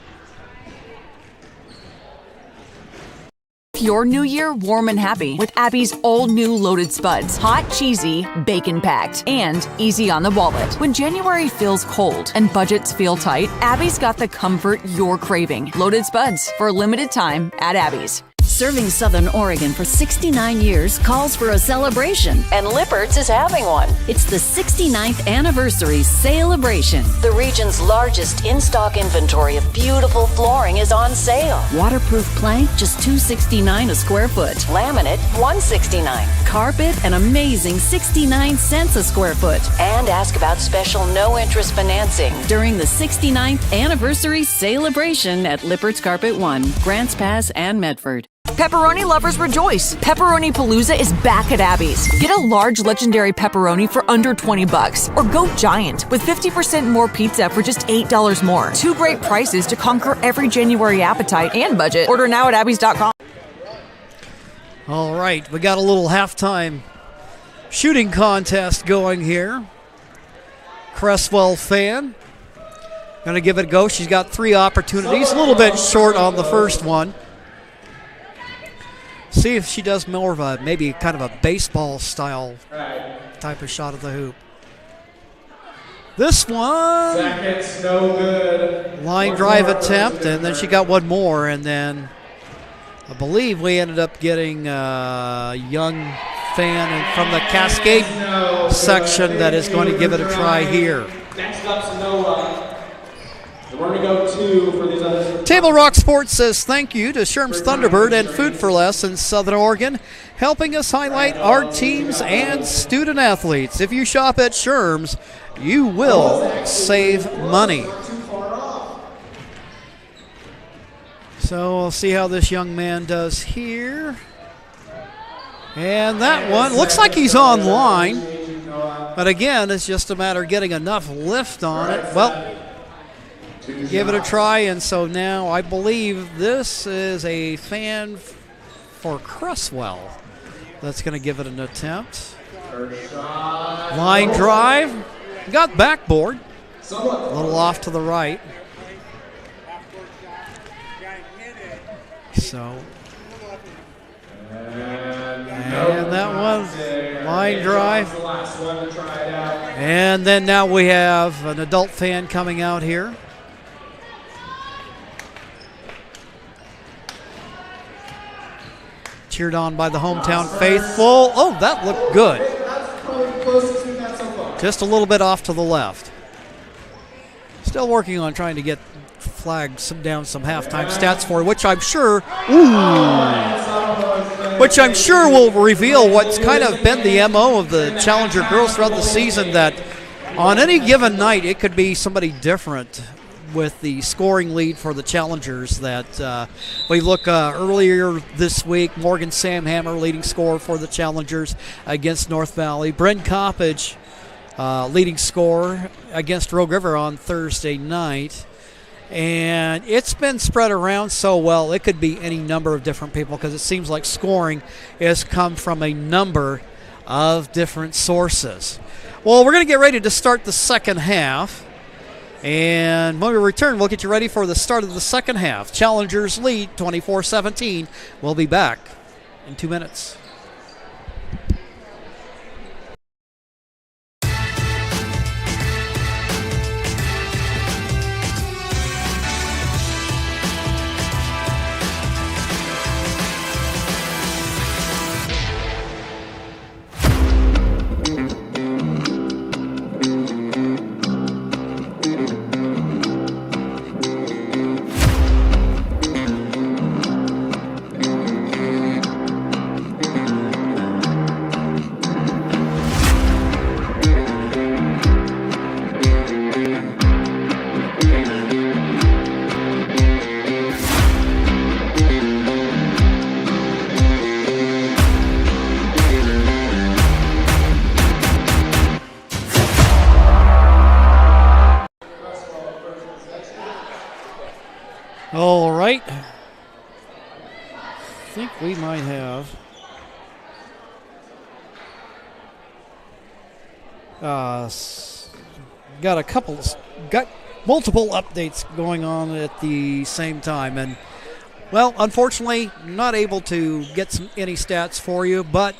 Your new year warm and happy with Abby's all-new loaded spuds. Hot, cheesy, bacon-packed, and easy on the wallet. When January feels cold and budgets feel tight, Abby's got the comfort you're craving. Loaded spuds for a limited time at Abby's. Serving Southern Oregon for 69 years calls for a celebration. And Lippert's is having one. It's the 69th anniversary celebration. The region's largest in-stock inventory of beautiful flooring is on sale. Waterproof plank, just $269 a square foot. Laminate, $169. Carpet, an amazing 69 cents a square foot. And ask about special no-interest financing during the 69th anniversary celebration at Lippert's Carpet 1, Grants Pass, and Medford. Pepperoni lovers rejoice! Pepperoni Palooza is back at Abby's. Get a large legendary pepperoni for under $20, or go giant with 50% more pizza for just $8 more. 2 great prices to conquer every January appetite and budget. Order now at abbys.com. All right, we got a little halftime shooting contest going here. Creswell fan going to give it a go. She's got 3 opportunities, a little bit short on the first one. See if she does more of a maybe kind of a baseball style type of shot at the hoop. This one, seconds, no good. Line drive attempt, and then she got one more, and then I believe we ended up getting a young fan from the Cascade section that is going to give it a try here. Next up's Noah. We're going to go 2 for these others. Table Rock Sports says thank you to Sherm's Thunderbird and Food for Less in Southern Oregon, helping us highlight our teams and student athletes. If you shop at Sherm's, you will save money. So we'll see how this young man does here. And that one looks like he's online. But again, it's just a matter of getting enough lift on it. Well, give it a try, and so now I believe this is a fan for Creswell that's going to give it an attempt. Line drive, got backboard, a little off to the right. So, and that one, line drive. And then now we have an adult fan coming out here. cheered on by the hometown faithful. Oh, that looked good. That's probably the closest we've had so far. Just a little bit off to the left. Still working on trying to get down some halftime stats for which I'm sure will reveal what's kind of been the MO of the Challenger girls throughout the season, that on any given night it could be somebody different with the scoring lead for the Challengers. That we look earlier this week, Morgan Samhammer leading scorer for the Challengers against North Valley. Bryn Coppage leading scorer against Rogue River on Thursday night. And it's been spread around so well, it could be any number of different people, because it seems like scoring has come from a number of different sources. Well, we're going to get ready to start the second half. And when we return, we'll get you ready for the start of the second half. Challengers lead 24-17. We'll be back in 2 minutes. All right. I think we might have got multiple updates going on at the same time, and well, unfortunately, not able to get any stats for you, but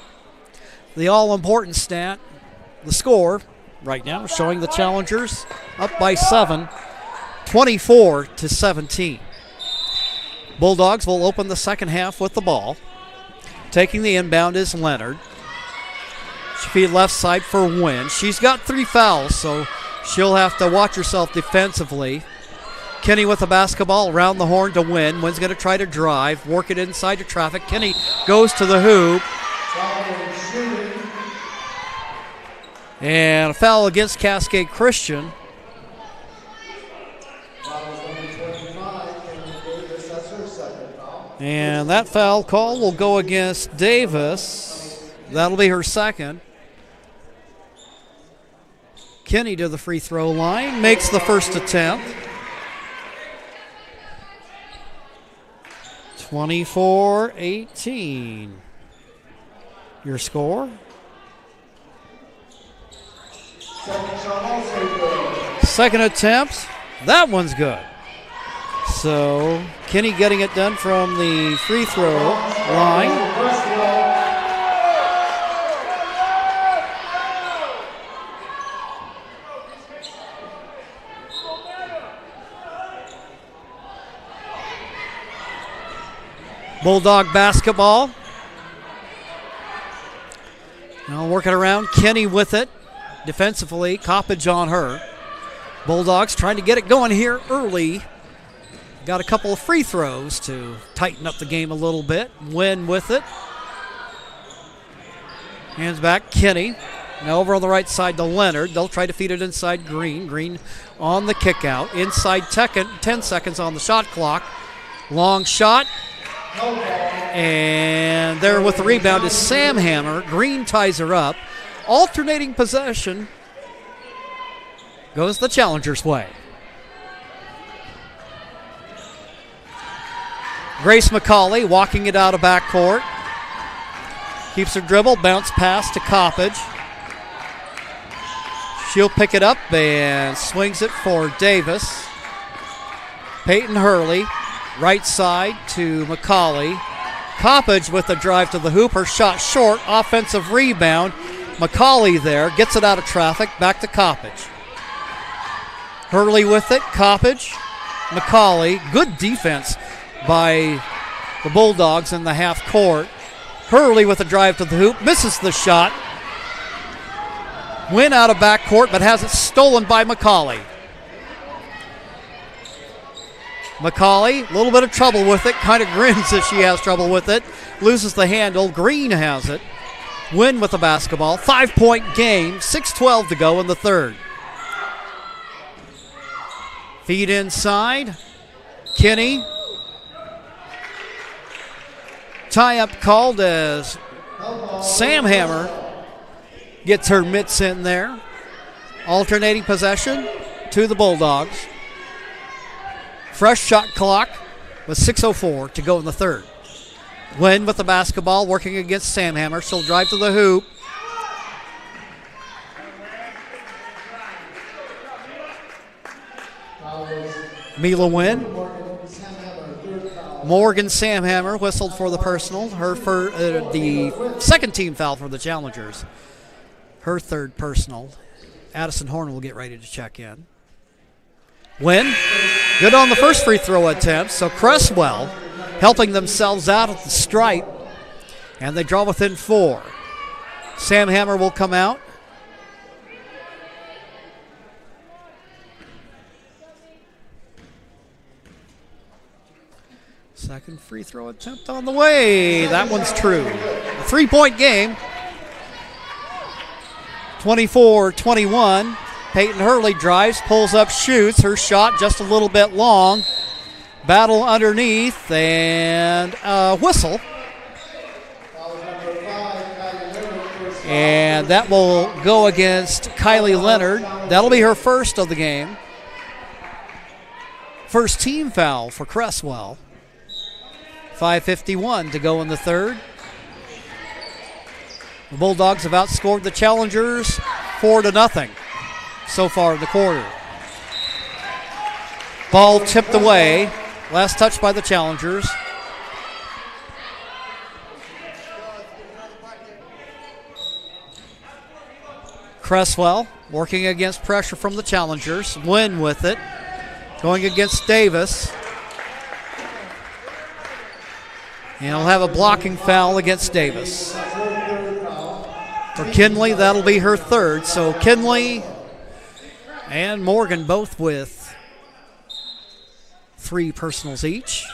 the all-important stat, the score right now, showing the Challengers up by 7, 24-17. Bulldogs will open the second half with the ball. Taking the inbound is Leonard. She feed left side for Wynn. She's got 3 fouls, so she'll have to watch herself defensively. Kenny with the basketball around the horn to Wynn. Wynn's going to try to drive, work it inside to traffic. Kenny goes to the hoop. And a foul against Cascade Christian. And that foul call will go against Davis. That'll be her second. Kenny to the free throw line, makes the first attempt. 24-18. Your score? Second attempt. That one's good. So Kenny getting it done from the free throw line. Bulldog basketball. Now working around. Kenny with it. Defensively, Coppage on her. Bulldogs trying to get it going here early. Got a couple of free throws to tighten up the game a little bit. Wynn with it. Hands back, Kenny. Now over on the right side to Leonard. They'll try to feed it inside Green. Green on the kick out. Inside 10 seconds on the shot clock. Long shot. And there with the rebound is Samhammer. Green ties her up. Alternating possession goes the Challengers' way. Grace McCauley walking it out of backcourt. Keeps her dribble, bounce pass to Coppage. She'll pick it up and swings it for Davis. Peyton Hurley, right side to McCauley. Coppage with the drive to the hoop. Her shot short, offensive rebound. McCauley there, gets it out of traffic, back to Coppage. Hurley with it, Coppage, McCauley. Good defense by the Bulldogs in the half court. Hurley with a drive to the hoop, misses the shot. Win out of backcourt, but has it stolen by McCauley. McCauley, a little bit of trouble with it, kind of grins that she has trouble with it. Loses the handle. Green has it. Win with the basketball. 5-point game, 6:12 to go in the third. Feed inside. Kinney. Tie-up called as Sam Hammer gets her mitts in there. Alternating possession to the Bulldogs. Fresh shot clock with 6:04 to go in the third. Wynn with the basketball, working against Sam Hammer. She'll drive to the hoop. Mila Wynn. Morgan Samhammer whistled for the personal. Her the second team foul for the Challengers. Her third personal. Addison Horn will get ready to check in. Wynn, good on the first free throw attempt. So Creswell helping themselves out at the stripe. And they draw within 4. Samhammer will come out. Second free throw attempt on the way. That one's true. A 3-point game. 24-21. Peyton Hurley drives, pulls up, shoots. Her shot just a little bit long. Battle underneath and a whistle. And that will go against Kylie Leonard. That'll be her first of the game. First team foul for Creswell. 5:51 to go in the third. The Bulldogs have outscored the Challengers 4-0 so far in the quarter. Ball tipped away. Last touch by the Challengers. Creswell working against pressure from the Challengers. Wynn with it. Going against Davis. And he'll have a blocking foul against Davis. For Kinley, that'll be her third. So Kinley and Morgan both with 3 personals each.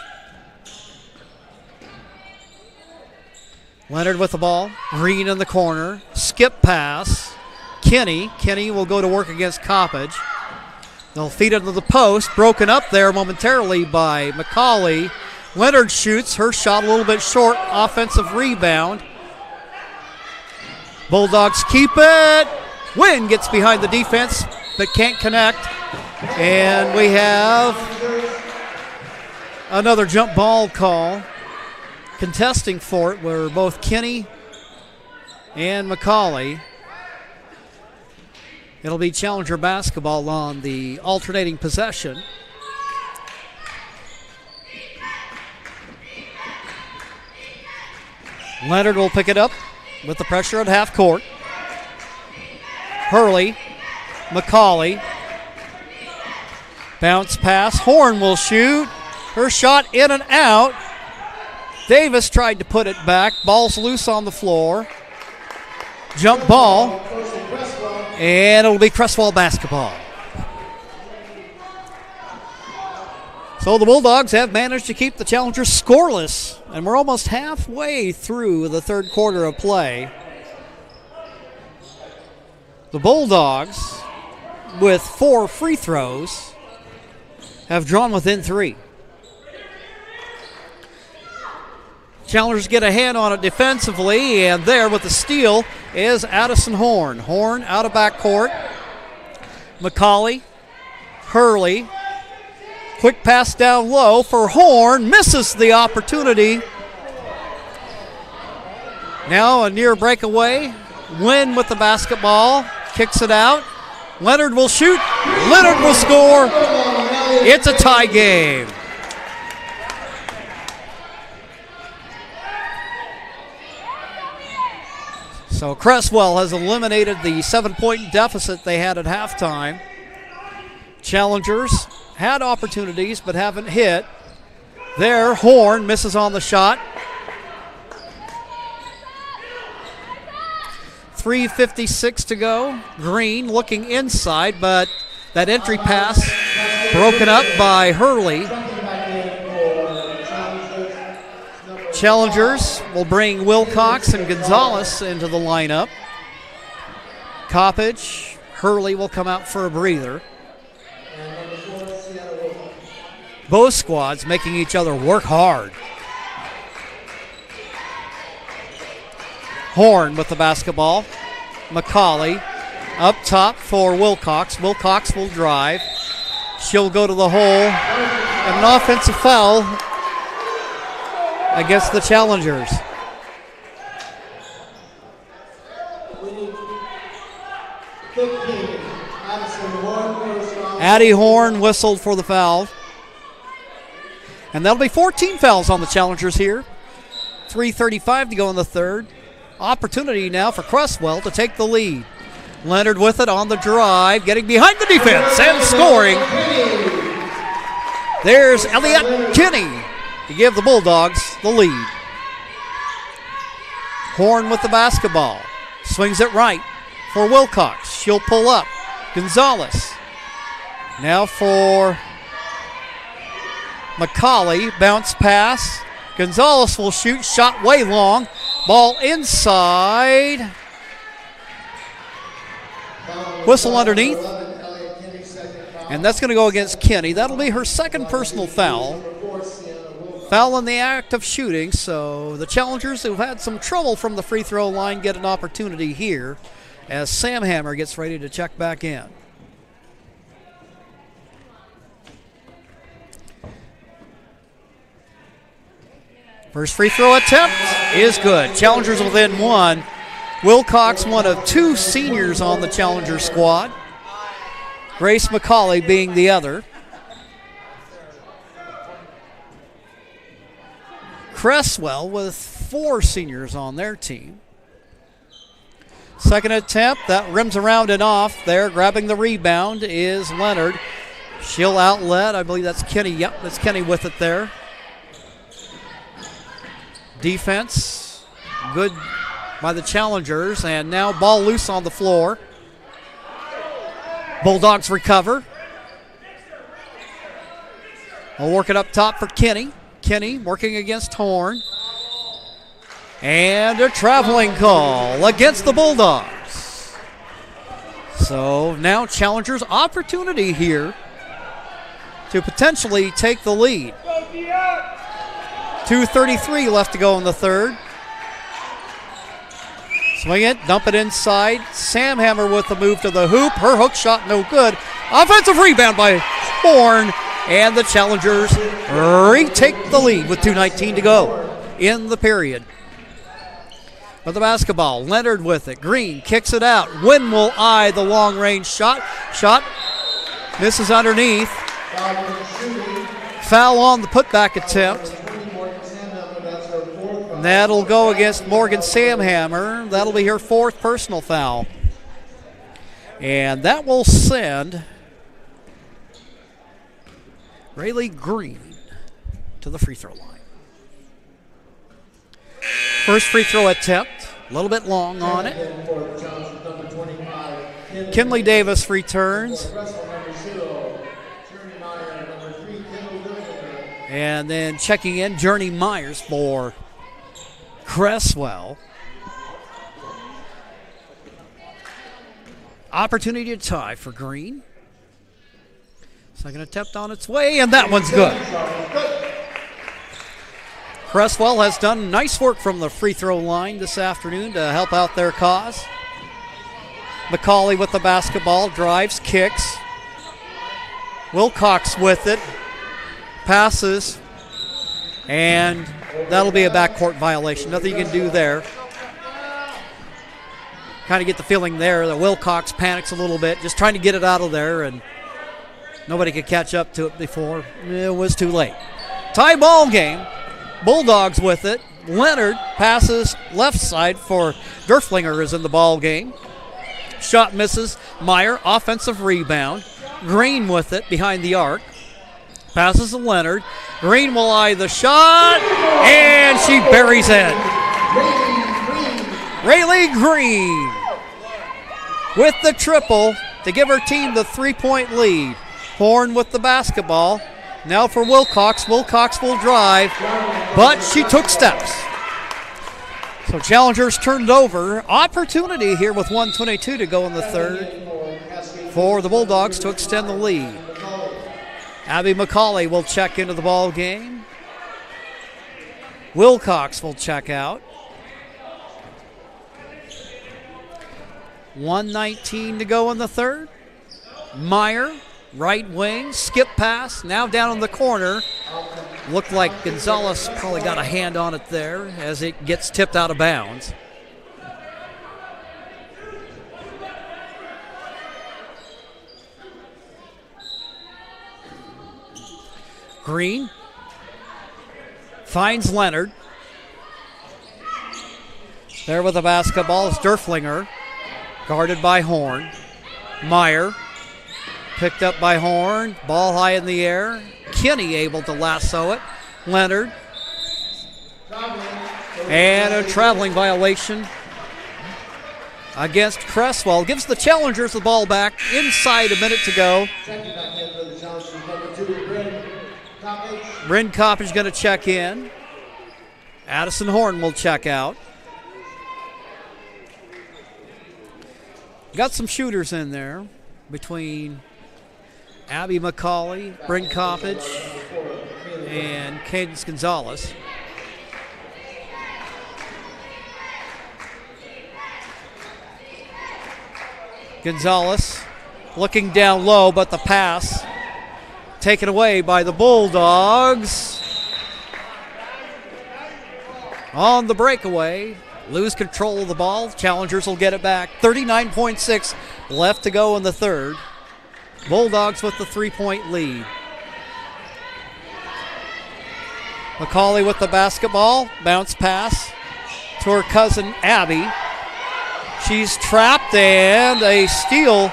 Leonard with the ball. Green in the corner. Skip pass. Kinney. Kinney will go to work against Coppage. They'll feed it to the post. Broken up there momentarily by McCauley. Leonard shoots. Her shot a little bit short. Offensive rebound. Bulldogs keep it. Wynn gets behind the defense but can't connect. And we have another jump ball call. Contesting for it were both Kinney and McCauley. It'll be Challenger basketball on the alternating possession. Leonard will pick it up with the pressure at half court. Hurley, McCauley. Bounce pass. Horn will shoot. Her shot in and out. Davis tried to put it back. Ball's loose on the floor. Jump ball. And it'll be Creswell basketball. So the Bulldogs have managed to keep the Challengers scoreless. And we're almost halfway through the third quarter of play. The Bulldogs, with 4 free throws, have drawn within 3. Challengers get a hand on it defensively, and there with the steal is Addison Horn. Horn out of backcourt. McCauley, Hurley. Quick pass down low for Horn. Misses the opportunity. Now a near breakaway. Wynn with the basketball. Kicks it out. Leonard will shoot. Leonard will score. It's a tie game. So Creswell has eliminated the 7-point deficit they had at halftime. Challengers had opportunities but haven't hit. There, Horn misses on the shot. 3:56 to go. Green looking inside, but that entry pass broken up by Hurley. Challengers will bring Wilcox and Gonzalez into the lineup. Coppage, Hurley will come out for a breather. Both squads making each other work hard. Horn with the basketball. McCauley up top for Wilcox. Wilcox will drive. She'll go to the hole. And an offensive foul against the Challengers. Addie Horn whistled for the foul. And that'll be 14 fouls on the Challengers here. 3:35 to go in the third. Opportunity now for Creswell to take the lead. Leonard with it on the drive, getting behind the defense and scoring. There's Elliott Kinney to give the Bulldogs the lead. Horn with the basketball. Swings it right for Wilcox. She'll pull up. Gonzalez. Now for McCauley. Bounce pass. Gonzalez will shoot. Shot way long. Ball inside. Whistle underneath. And that's going to go against Kinney. That'll be her second personal foul. Foul in the act of shooting. So the Challengers, who've had some trouble from the free throw line, get an opportunity here as Sam Hammer gets ready to check back in. First free throw attempt is good. Challengers within one. Wilcox, one of two seniors on the Challenger squad. Grace McCauley being the other. Creswell with four seniors on their team. Second attempt, that rims around and off there. Grabbing the rebound is Leonard. She'll outlet. I believe that's Kenny. Yep, that's Kenny with it there. Defense, good by the Challengers, and now ball loose on the floor. Bulldogs recover. We'll work it up top for Kenny. Kenny working against Horn. And a traveling call against the Bulldogs. So now Challengers' opportunity here to potentially take the lead. 2:33 left to go in the third. Swing it, dump it inside. Sam Hammer with the move to the hoop. Her hook shot no good. Offensive rebound by Horn. And the Challengers retake the lead with 2:19 to go in the period. With the basketball, Leonard with it. Green kicks it out. Wynn will eye the long-range shot. Shot misses underneath. Foul on the putback attempt. That'll go against Morgan Samhammer. That'll be her fourth personal foul. And that will send Rayleigh Green to the free throw line. First free throw attempt, a little bit long on it. Kinley Davis returns. And then checking in, Journey Myers for Creswell. Opportunity to tie for Green. Second attempt on its way, and that one's good. Creswell has done nice work from the free throw line this afternoon to help out their cause. McCauley with the basketball, drives, kicks. Wilcox with it, passes, and that'll be a backcourt violation. Nothing you can do there. Kind of get the feeling there that Wilcox panics a little bit, just trying to get it out of there, and nobody could catch up to it before it was too late. Tie ball game. Bulldogs with it. Leonard passes left side for Derflinger is in the ball game. Shot misses. Meyer, offensive rebound. Green with it behind the arc. Passes to Leonard. Green will eye the shot, and she buries it. Rayleigh Green with the triple to give her team the 3-point lead. Horn with the basketball. Now for Wilcox. Wilcox will drive, but she took steps. So Challengers turned over. Opportunity here with 1:22 to go in the third for the Bulldogs to extend the lead. Abby McCauley will check into the ball game. Wilcox will check out. 1:19 to go in the third. Meyer, right wing, skip pass, now down in the corner. Looked like Gonzalez probably got a hand on it there as it gets tipped out of bounds. Green finds Leonard. There with the basketball is Derflinger, guarded by Horn. Meyer picked up by Horn, ball high in the air. Kinney able to lasso it. Leonard. And a traveling violation against Creswell. Gives the Challengers the ball back inside a minute to go. Bryn Coppage going to check in. Addison Horn will check out. Got some shooters in there between Abby McCauley, Bryn Coppage, and Cadence Gonzalez. Gonzalez looking down low, but the pass taken away by the Bulldogs. On the breakaway, lose control of the ball. Challengers will get it back. 39.6 left to go in the third. Bulldogs with the 3-point lead. McCauley with the basketball. Bounce pass to her cousin Abby. She's trapped, and a steal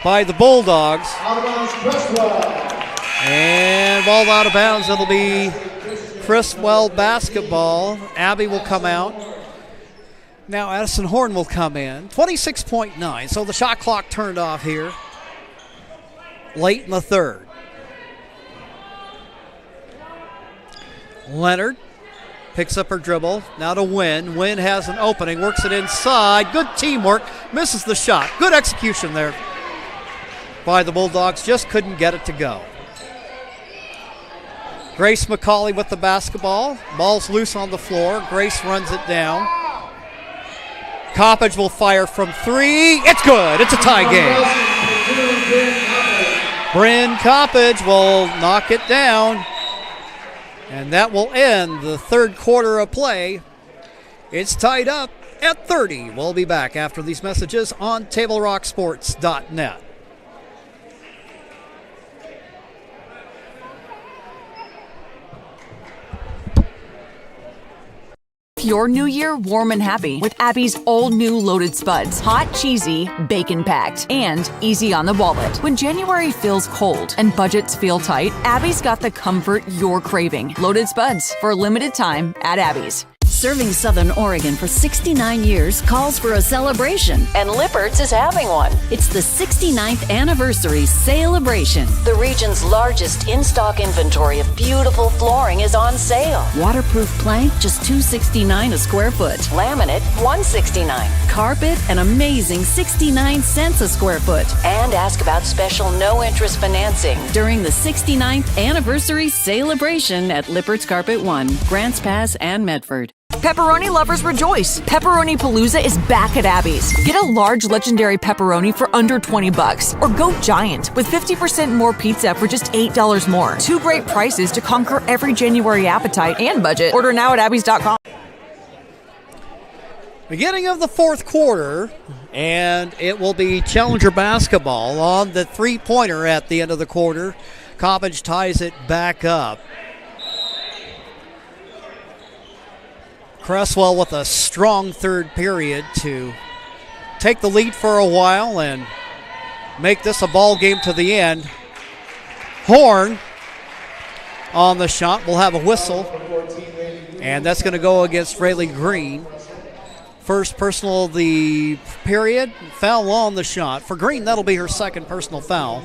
by the Bulldogs. Out of bounds, Creswell. And ball out of bounds. It'll be Creswell basketball. Abby will come out. Now Addison Horn will come in. 26.9. So the shot clock turned off here late in the third. Leonard picks up her dribble. Now to Wynn. Wynn has an opening. Works it inside. Good teamwork. Misses the shot. Good execution there by the Bulldogs. Just couldn't get it to go. Grace McCauley with the basketball. Ball's loose on the floor. Grace runs it down. Coppage will fire from three. It's good. It's a tie game. Bryn Coppage will knock it down. And that will end the third quarter of play. It's tied up at 30. We'll be back after these messages on TableRockSports.net. Your new year warm and happy with Abby's all new loaded spuds. Hot, cheesy, bacon packed, and easy on the wallet. When January feels cold and budgets feel tight, Abby's got the comfort you're craving. Loaded spuds for a limited time at Abby's. Serving Southern Oregon for 69 years calls for a celebration, and Lippert's is having one. It's the 69th anniversary celebration. The region's largest in-stock inventory of beautiful flooring is on sale. Waterproof plank, just $269 a square foot. Laminate, $169. Carpet, an amazing 69 cents a square foot. And ask about special no-interest financing during the 69th anniversary celebration at Lippert's Carpet 1, Grants Pass, and Medford. Pepperoni lovers rejoice! Pepperoni Palooza is back at Abby's. Get a large legendary pepperoni for under $20, or go giant with 50% more pizza for just $8 more. Two great prices to conquer every January appetite and budget. Order now at abbys.com. Beginning of the fourth quarter, and it will be Challenger basketball on the three-pointer at the end of the quarter. Coppage ties it back up. Creswell with a strong third period to take the lead for a while and make this a ball game to the end. Horn on the shot will have a whistle, and that's going to go against Rayleigh Green. First personal of the period, foul on the shot. For Green, that'll be her second personal foul.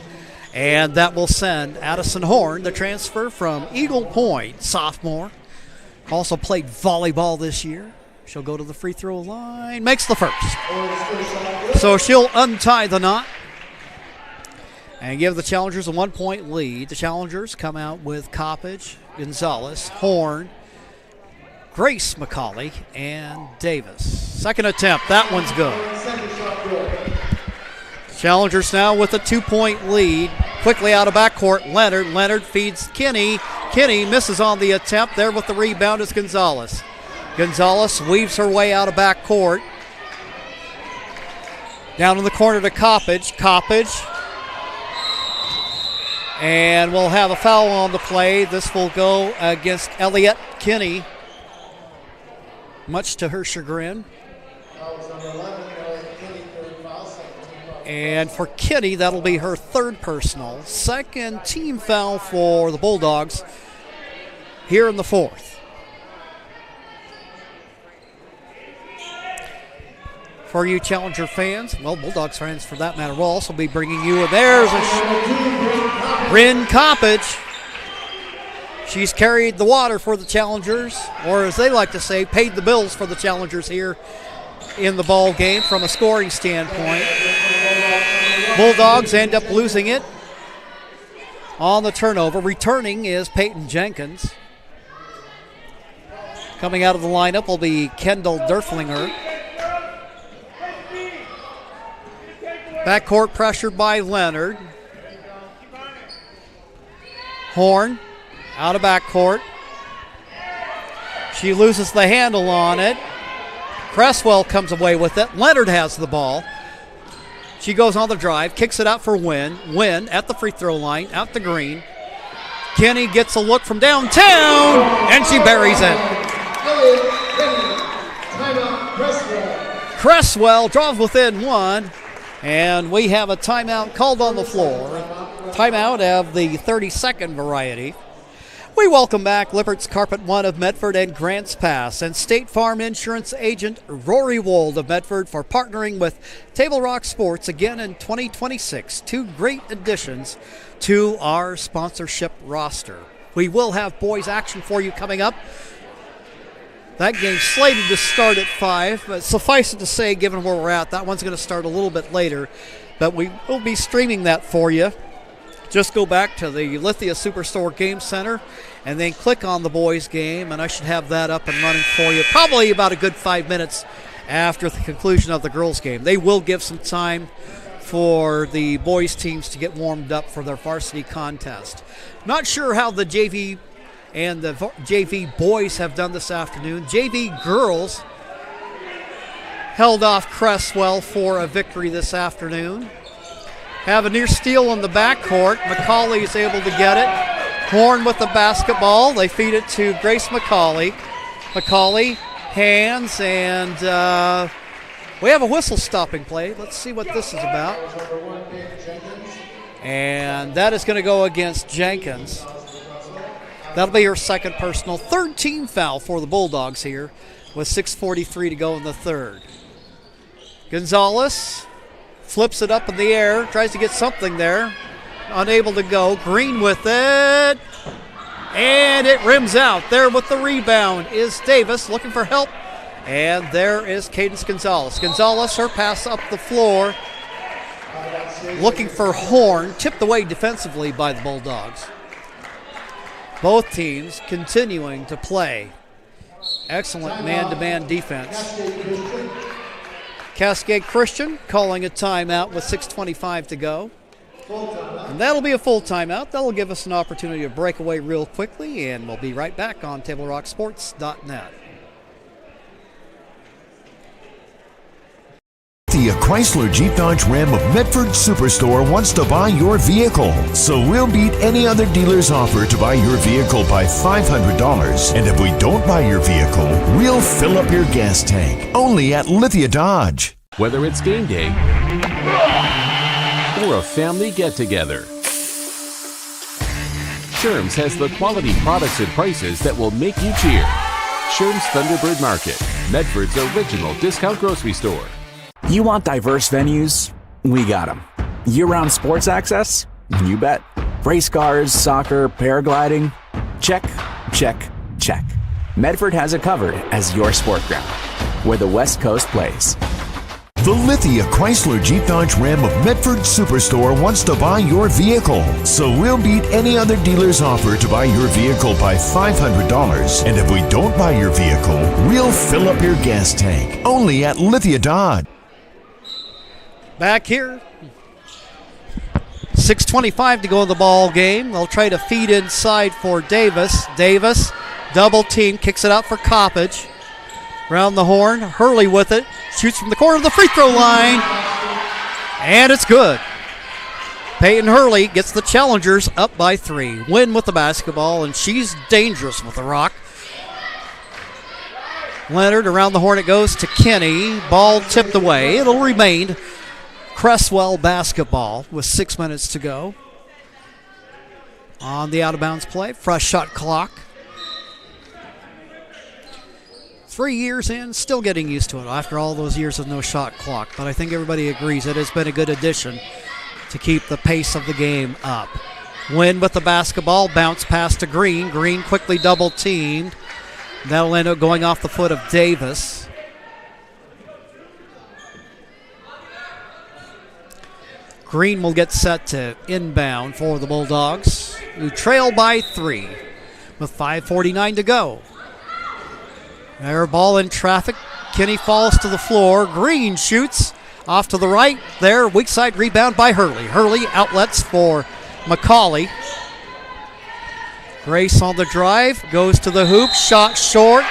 And that will send Addison Horn, the transfer from Eagle Point, sophomore. Also played volleyball this year. She'll go to the free throw line, makes the first. So she'll untie the knot and give the Challengers a 1-point lead. The Challengers come out with Coppage, Gonzalez, Horn, Grace McCauley, and Davis. Second attempt, that one's good. Challengers now with a 2-point lead. Quickly out of backcourt, Leonard. Leonard feeds Kinney. Kinney misses on the attempt. There with the rebound is Gonzalez. Gonzalez weaves her way out of backcourt. Down in the corner to Coppage. Coppage. And we'll have a foul on the play. This will go against Elliott Kinney, much to her chagrin. And for Kinney, that'll be her third personal. Second team foul for the Bulldogs here in the fourth. For you Challenger fans, well, Bulldogs fans for that matter, will also be bringing you, there's Bryn Coppage. She's carried the water for the Challengers, or as they like to say, paid the bills for the Challengers here in the ball game from a scoring standpoint. Bulldogs end up losing it on the turnover. Returning is Peyton Jenkins. Coming out of the lineup will be Kendall Derflinger. Backcourt pressured by Leonard. Horn out of backcourt. She loses the handle on it. Creswell comes away with it. Leonard has the ball. She goes on the drive, kicks it out for Wynn. Wynn at the free throw line, out to Green. Kenny gets a look from downtown, and she buries it. Creswell draws within one, and we have a timeout called on the floor. Timeout of the 30-second variety. We welcome back Lippert's Carpet One of Medford and Grants Pass and State Farm Insurance Agent Rory Wold of Medford for partnering with Table Rock Sports again in 2026. Two great additions to our sponsorship roster. We will have boys action for you coming up. That game's slated to start at 5, but suffice it to say, given where we're at, that one's going to start a little bit later. But we will be streaming that for you. Just go back to the Lithia Superstore Game Center and then click on the boys game, and I should have that up and running for you probably about a good 5 minutes after the conclusion of the girls game. They will give some time for the boys teams to get warmed up for their varsity contest. Not sure how the JV and the JV boys have done this afternoon. JV girls held off Creswell for a victory this afternoon. Have a near steal on the backcourt. McCauley is able to get it. Horn with the basketball. They feed it to Grace McCauley. McCauley, hands, and we have a whistle stopping play. Let's see what this is about. And that is going to go against Jenkins. That'll be her second personal. Third team foul for the Bulldogs here with 6:43 to go in the third. Gonzalez flips it up in the air, tries to get something there. Unable to go. Green with it. And it rims out. There with the rebound is Davis looking for help. And there is Cadence Gonzalez. Gonzalez, her pass up the floor. Looking for Horn. Tipped away defensively by the Bulldogs. Both teams continuing to play excellent man-to-man defense. Cascade Christian calling a timeout with 6:25 to go. And that'll be a full timeout. That'll give us an opportunity to break away real quickly, and we'll be right back on TableRockSports.net. The Chrysler Jeep Dodge Ram of Medford Superstore wants to buy your vehicle. So we'll beat any other dealer's offer to buy your vehicle by $500. And if we don't buy your vehicle, we'll fill up your gas tank. Only at Lithia Dodge. Whether it's game day or a family get-together, Sherm's has the quality products and prices that will make you cheer. Sherm's Thunderbird Market, Medford's original discount grocery store. You want diverse venues? We got them. Year-round sports access? You bet. Race cars, soccer, paragliding? Check, check, check. Medford has it covered as your sport ground, where the West Coast plays. The Lithia Chrysler Jeep Dodge Ram of Medford Superstore wants to buy your vehicle. So we'll beat any other dealer's offer to buy your vehicle by $500. And if we don't buy your vehicle, we'll fill up your gas tank. Only at Lithia Dodge. Back here. 6:25 to go in the ball game. They'll try to feed inside for Davis. Davis, double team, kicks it out for Coppage. Round the horn, Hurley with it. Shoots from the corner of the free throw line. And it's good. Peyton Hurley gets the Challengers up by 3. Wynn with the basketball, and she's dangerous with the rock. Leonard around the horn, it goes to Kenny. Ball tipped away. It'll remain Creswell basketball with 6 minutes to go. On the out-of-bounds play, fresh shot clock. 3 years in, still getting used to it after all those years of no shot clock. But I think everybody agrees it has been a good addition to keep the pace of the game up. Wynn with the basketball, bounce pass to Green. Green quickly double teamed. That'll end up going off the foot of Davis. Green will get set to inbound for the Bulldogs, who trail by 3 with 5:49 to go. Their ball in traffic. Kenny falls to the floor. Green shoots off to the right. There, weak side rebound by Hurley. Hurley outlets for McCauley. Grace on the drive, goes to the hoop, shot short.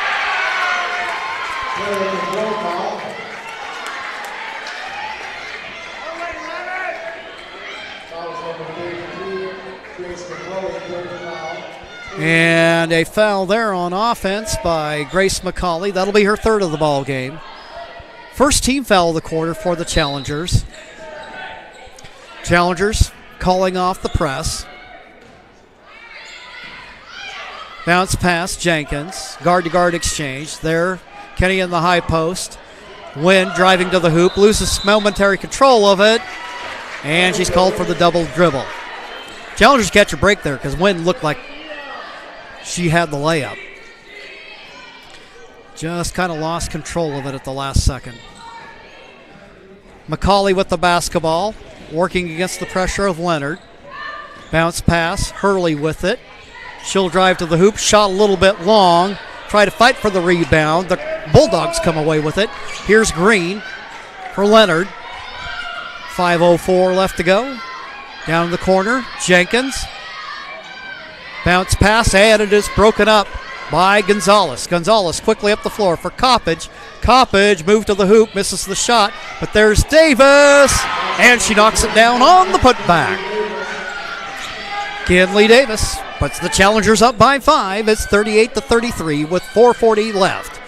And a foul there on offense by Grace McCauley. That'll be her third of the ball game. First team foul of the quarter for the Challengers. Challengers calling off the press. Bounce pass, Jenkins. Guard-to-guard exchange. There, Kenny in the high post. Wynn driving to the hoop, loses momentary control of it, and she's called for the double dribble. Challengers catch a break there because Wynn looked like she had the layup. Just kind of lost control of it at the last second. McCauley with the basketball, working against the pressure of Leonard. Bounce pass, Hurley with it. She'll drive to the hoop, shot a little bit long. Try to fight for the rebound. The Bulldogs come away with it. Here's Green for Leonard. 5:04 left to go. Down in the corner, Jenkins. Bounce pass, and it is broken up by Gonzalez. Gonzalez quickly up the floor for Coppage. Coppage moved to the hoop, misses the shot, but there's Davis, and she knocks it down on the putback. Kinley Davis puts the Challengers up by 5. It's 38-33 with 4:40 left.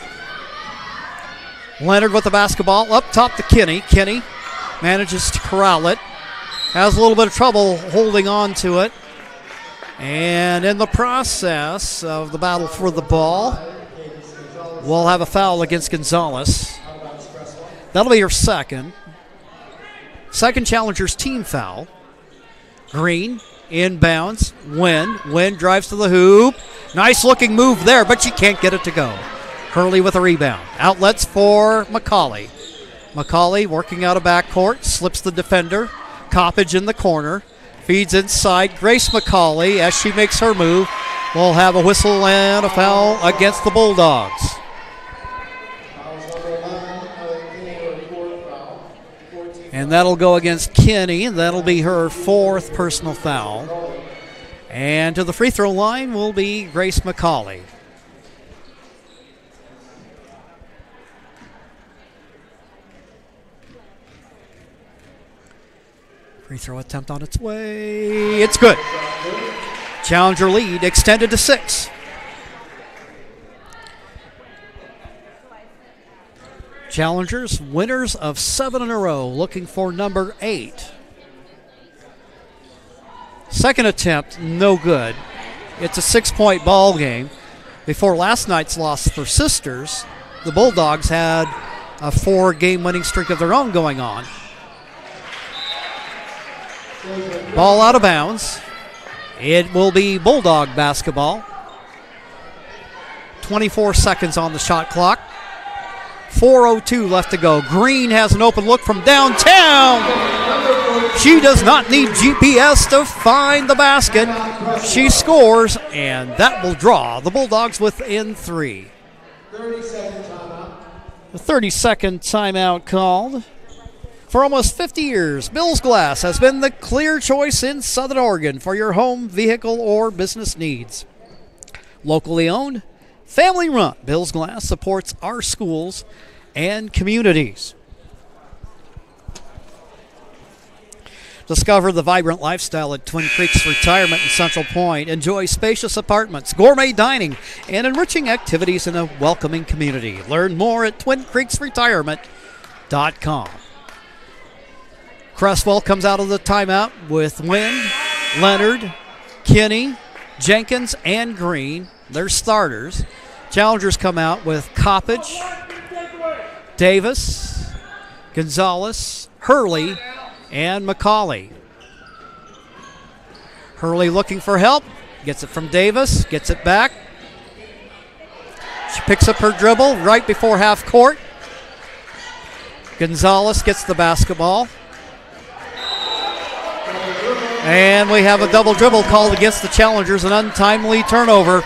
Leonard with the basketball up top to Kenny. Kenny manages to corral it. Has a little bit of trouble holding on to it. And in the process of the battle for the ball, we'll have a foul against Gonzalez. That'll be her second. Second Challengers team foul. Green inbounds. Wynn drives to the hoop. Nice looking move there, but she can't get it to go. Hurley with a rebound. Outlets for McCauley. McCauley working out of backcourt. Slips the defender. Coppage in the corner. Feeds inside. Grace McCauley, as she makes her move, will have a whistle and a foul against the Bulldogs. And that'll go against Kenny. That'll be her fourth personal foul. And to the free throw line will be Grace McCauley. Free throw attempt on its way. It's good. Challenger lead extended to 6. Challengers, winners of 7 in a row, looking for number 8. Second attempt, no good. It's a 6-point ball game. Before last night's loss for Sisters, the Bulldogs had a 4-game winning streak of their own going on. Ball out of bounds. It will be Bulldog basketball. 24 seconds on the shot clock. 4:02 left to go. Green has an open look from downtown. She does not need GPS to find the basket. She scores, and that will draw the Bulldogs within 3. 30-second timeout. The 30-second timeout called. For almost 50 years, Bill's Glass has been the clear choice in Southern Oregon for your home, vehicle, or business needs. Locally owned, family run, Bill's Glass supports our schools and communities. Discover the vibrant lifestyle at Twin Creeks Retirement in Central Point. Enjoy spacious apartments, gourmet dining, and enriching activities in a welcoming community. Learn more at twincreeksretirement.com. Creswell comes out of the timeout with Wynn, Leonard, Kinney, Jenkins, and Green. They're starters. Challengers come out with Coppage, Davis, Gonzalez, Hurley, and McCauley. Hurley looking for help. Gets it from Davis. Gets it back. She picks up her dribble right before half court. Gonzalez gets the basketball. And we have a double dribble called against the Challengers, an untimely turnover.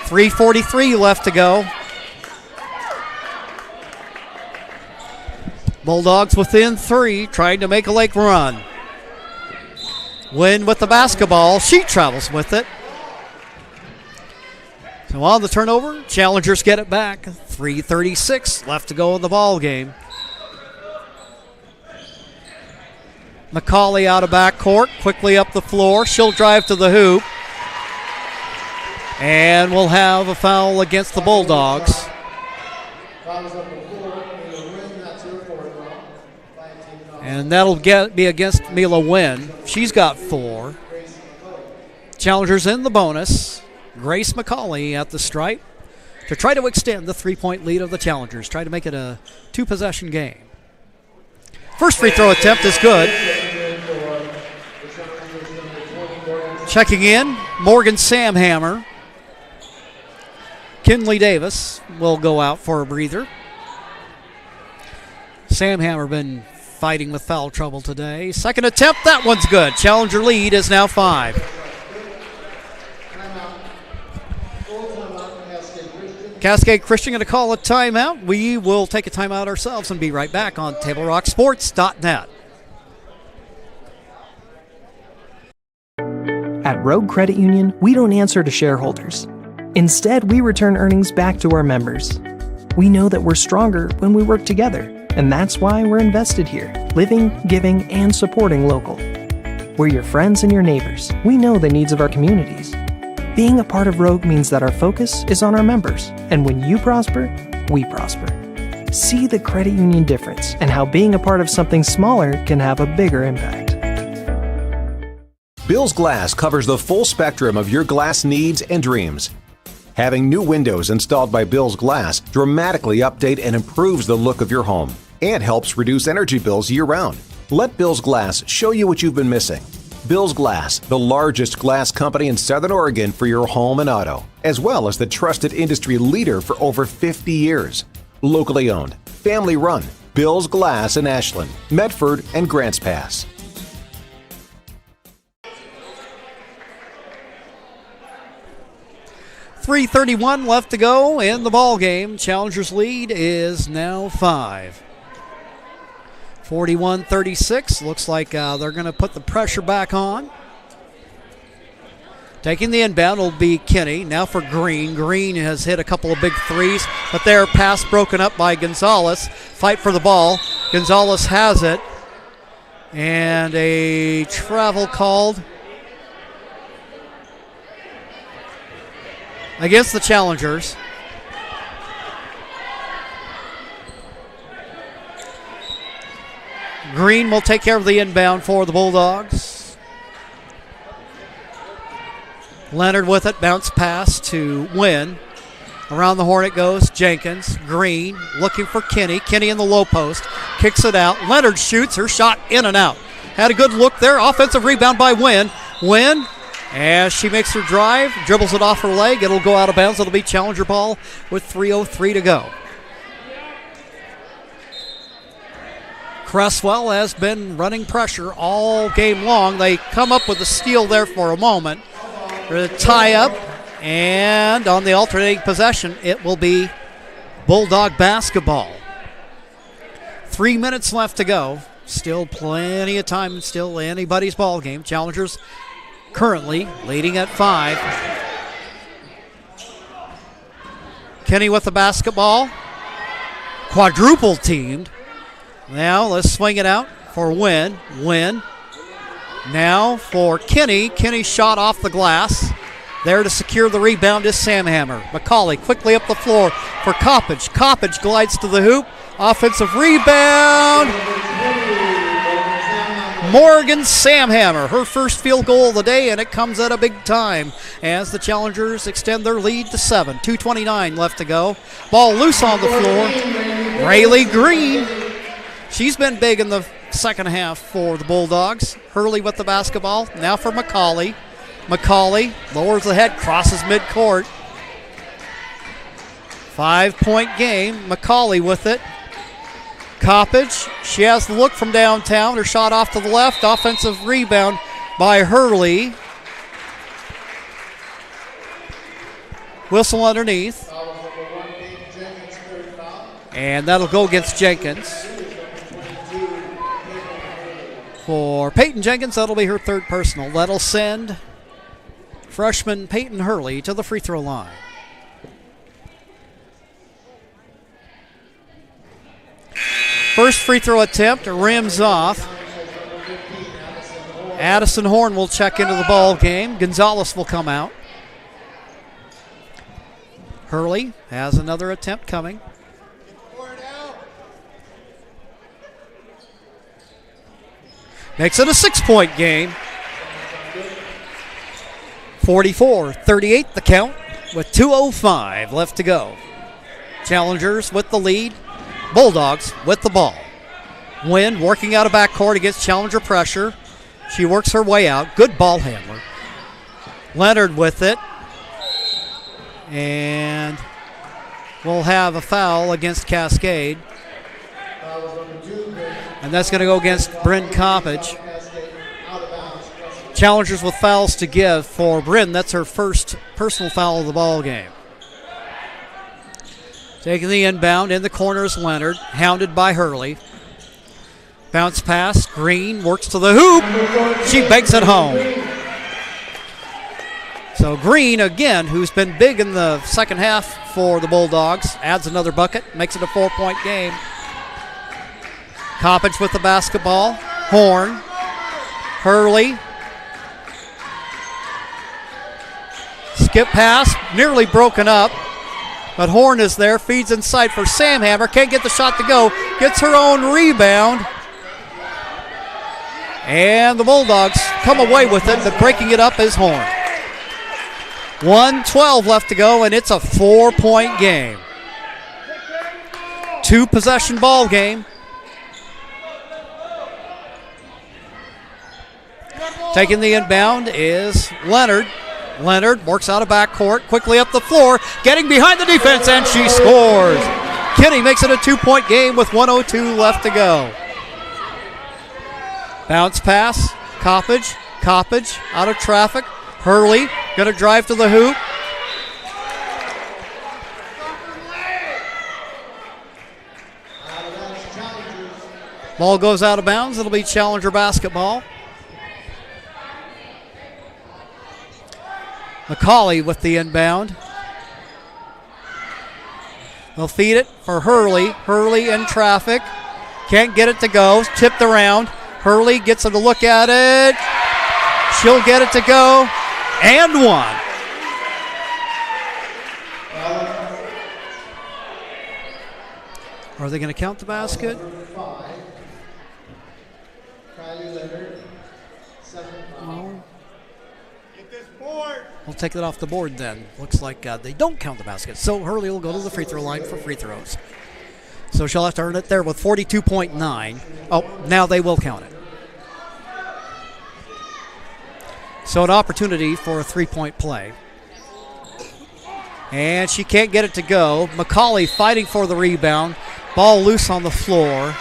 3:43 left to go. Bulldogs within 3, trying to make a late run. Wynn with the basketball. She travels with it. So on the turnover, Challengers get it back. 3:36 left to go in the ball game. McCauley out of backcourt, quickly up the floor. She'll drive to the hoop. And we'll have a foul against the Bulldogs. And that'll be against Mila Wynn. She's got 4. Challengers in the bonus. Grace McCauley at the stripe to try to extend the 3-point lead of the Challengers. Try to make it a 2-possession game. First free throw attempt is good. Checking in, Morgan Samhammer. Kinley Davis will go out for a breather. Samhammer been fighting with foul trouble today. Second attempt, that one's good. Challenger lead is now 5. Cascade Christian going to call a timeout. We will take a timeout ourselves and be right back on TableRockSports.net. At Rogue Credit Union, we don't answer to shareholders. Instead, we return earnings back to our members. We know that we're stronger when we work together, and that's why we're invested here, living, giving, and supporting local. We're your friends and your neighbors. We know the needs of our communities. Being a part of Rogue means that our focus is on our members, and when you prosper, we prosper. See the credit union difference and how being a part of something smaller can have a bigger impact. Bill's Glass covers the full spectrum of your glass needs and dreams. Having new windows installed by Bill's Glass dramatically update and improves the look of your home and helps reduce energy bills year-round. Let Bill's Glass show you what you've been missing. Bill's Glass, the largest glass company in Southern Oregon for your home and auto, as well as the trusted industry leader for over 50 years. Locally owned, family run, Bill's Glass in Ashland, Medford, and Grants Pass. .331 left to go in the ball game. Challengers lead is now 5. 41-36. Looks like they're going to put the pressure back on. Taking the inbound will be Kinney. Now for Green. Green has hit a couple of big threes, but their pass broken up by Gonzalez. Fight for the ball. Gonzalez has it. And a travel called against the Challengers. Green will take care of the inbound for the Bulldogs. Leonard with it, bounce pass to Wynn. Around the horn it goes. Jenkins, Green, looking for Kinney. Kinney in the low post, kicks it out. Leonard shoots, her shot in and out. Had a good look there. Offensive rebound by Wynn. Wynn, as she makes her drive, dribbles it off her leg. It'll go out of bounds. It'll be challenger ball with 3:03 to go. Creswell has been running pressure all game long. They come up with a steal there for a moment. They're a tie up, and on the alternating possession, it will be Bulldog basketball. 3 minutes left to go. Still plenty of time, still anybody's ball game. Challengers currently leading at 5. Kenny with the basketball. Quadruple teamed. Now let's swing it out for Wynn. Wynn. Now for Kinney. Kinney shot off the glass. There to secure the rebound is Samhammer. McCauley quickly up the floor for Coppage. Coppage glides to the hoop. Offensive rebound. Morgan Samhammer, her first field goal of the day, and it comes at a big time as the Challengers extend their lead to 7. 2:29 left to go. Ball loose on the floor. Rayleigh Green. She's been big in the second half for the Bulldogs. Hurley with the basketball. Now for McCauley. McCauley lowers the head, crosses midcourt. 5-point game. McCauley with it. Coppage, she has the look from downtown. Her shot off to the left. Offensive rebound by Hurley. Whistle underneath. And that'll go against Jenkins. For Peyton Jenkins, that'll be her third personal. That'll send freshman Peyton Hurley to the free throw line. First free throw attempt rims off. Addison Horn will check into the ball game. Gonzalez will come out. Hurley has another attempt coming. Makes it a 6-point game. 44-38 the count with 2:05 left to go. Challengers with the lead. Bulldogs with the ball. Wynn working out of backcourt against Challenger pressure. She works her way out. Good ball handler. Leonard with it. And we'll have a foul against Cascade. And that's going to go against Bryn Coppage. Challengers with fouls to give for Bryn. That's her first personal foul of the ball game. Taking the inbound in the corner is Leonard, hounded by Hurley. Bounce pass, Green works to the hoop. She banks it home. So Green, again, who's been big in the second half for the Bulldogs, adds another bucket, makes it a 4-point game. Coppage with the basketball. Horn. Hurley. Skip pass, nearly broken up. But Horn is there, feeds inside for Samhammer. Can't get the shot to go. Gets her own rebound. And the Bulldogs come away with it, but breaking it up is Horn. 1:12 left to go, and it's a 4-point game. 2-possession ball game. Taking the inbound is Leonard. Leonard works out of backcourt, quickly up the floor, getting behind the defense, and she scores. Kinney makes it a 2-point game with 1:02 left to go. Bounce pass, Coppage. Coppage out of traffic. Hurley going to drive to the hoop. Ball goes out of bounds. It'll be Challenger basketball. McCauley with the inbound. They'll feed it for Hurley. Hurley in traffic. Can't get it to go. Tipped around. Hurley gets him to look at it. She'll get it to go. And one. Are they going to count the basket? We'll take that off the board then. Looks like they don't count the basket. So Hurley will go to the free throw line for free throws. So she'll have to earn it there with 42.9. Oh, now they will count it. So an opportunity for a three-point play. And she can't get it to go. McCauley fighting for the rebound. Ball loose on the floor.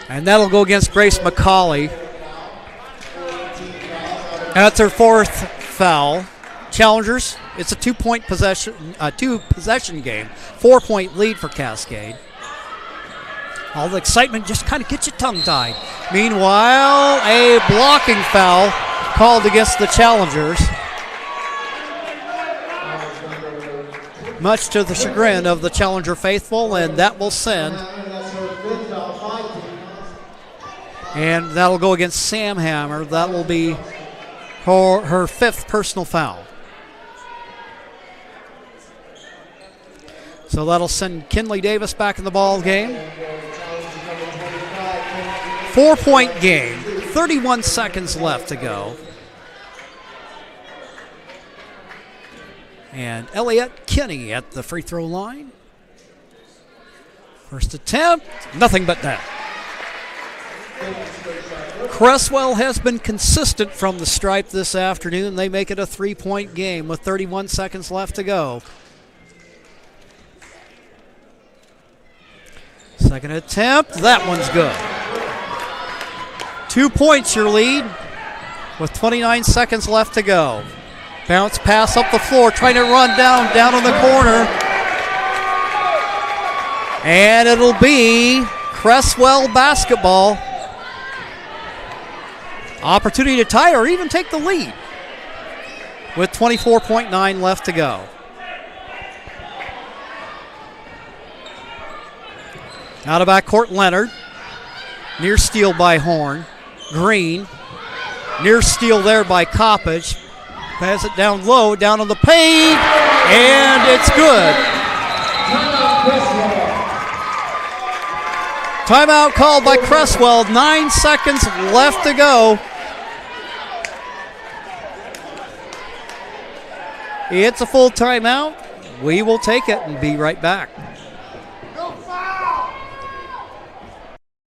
And that'll go against Grace McCauley. That's her fourth foul. Challengers, it's a two-possession game. 4-point lead for Cascade. All the excitement just kind of gets you tongue-tied. Meanwhile, a blocking foul called against the Challengers. Much to the chagrin of the Challenger faithful, and that will send. And that'll go against Sam Hammer. That will be her fifth personal foul. So that'll send Kinley Davis back in the ball game. 4-point game. 31 seconds left to go. And Elliott Kinney at the free throw line. First attempt, nothing but net. Creswell has been consistent from the stripe this afternoon. They make it a 3-point game with 31 seconds left to go. Second attempt, that one's good. 2 points your lead with 29 seconds left to go. Bounce pass up the floor, trying to run down in the corner. And it'll be Creswell basketball. Opportunity to tie or even take the lead with 24.9 left to go. Out of backcourt, Leonard. Near steal by Horn. Green. Near steal there by Coppage. Pass it down low, down on the paint, and it's good. Timeout called by Creswell. 9 seconds left to go. It's a full timeout. We will take it and be right back.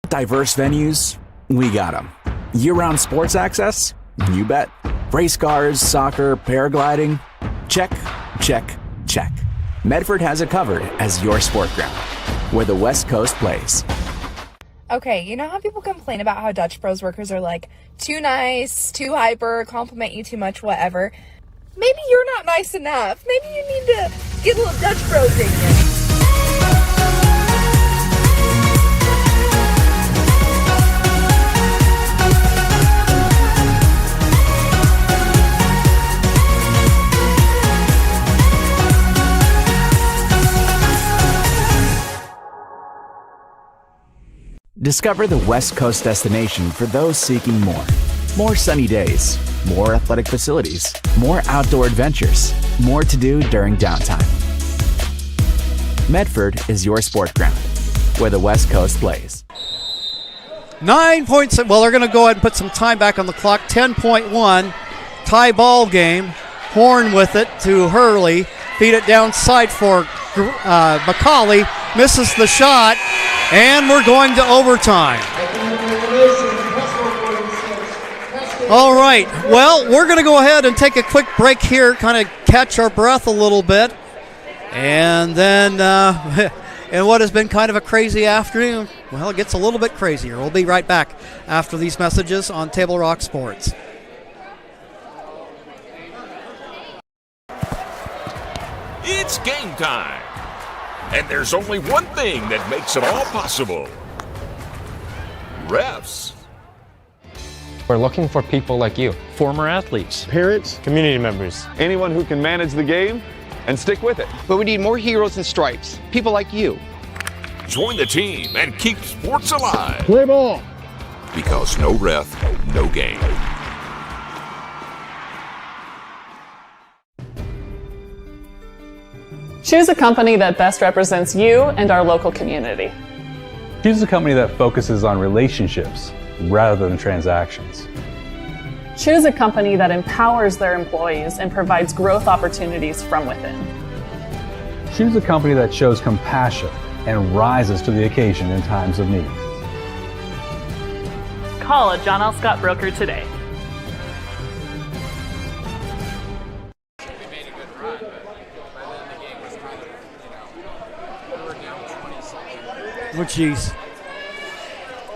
Diverse venues, we got them. Year-round sports access? You bet. Race cars, soccer, paragliding? Check, check, check. Medford has it covered as your sport ground, where the West Coast plays. Okay, you know how people complain about how Dutch Bros workers are like too nice, too hyper, compliment you too much, whatever? Maybe you're not nice enough. Maybe you need to get a little Dutch Bros in you. Discover the West Coast destination for those seeking more. More sunny days, more athletic facilities, more outdoor adventures, more to do during downtime. Medford is your sport ground, where the West Coast plays. 9 points. Well, they're going to go ahead and put some time back on the clock. 10.1. Tie ball game. Horn with it to Hurley. Feed it downside for McCauley. Misses the shot. And we're going to overtime. All right. Well, we're going to go ahead and take a quick break here, kind of catch our breath a little bit. And then, in what has been kind of a crazy afternoon, well, it gets a little bit crazier. We'll be right back after these messages on Table Rock Sports. It's game time. And there's only one thing that makes it all possible. Refs. We're looking for people like you. Former athletes. Parents. Community members. Anyone who can manage the game and stick with it. But we need more heroes in stripes. People like you. Join the team and keep sports alive. Play ball. Because no ref, no game. Choose a company that best represents you and our local community. Choose a company that focuses on relationships, rather than transactions. Choose a company that empowers their employees and provides growth opportunities from within. Choose a company that shows compassion and rises to the occasion in times of need. Call a John L. Scott broker today. Oh, geez.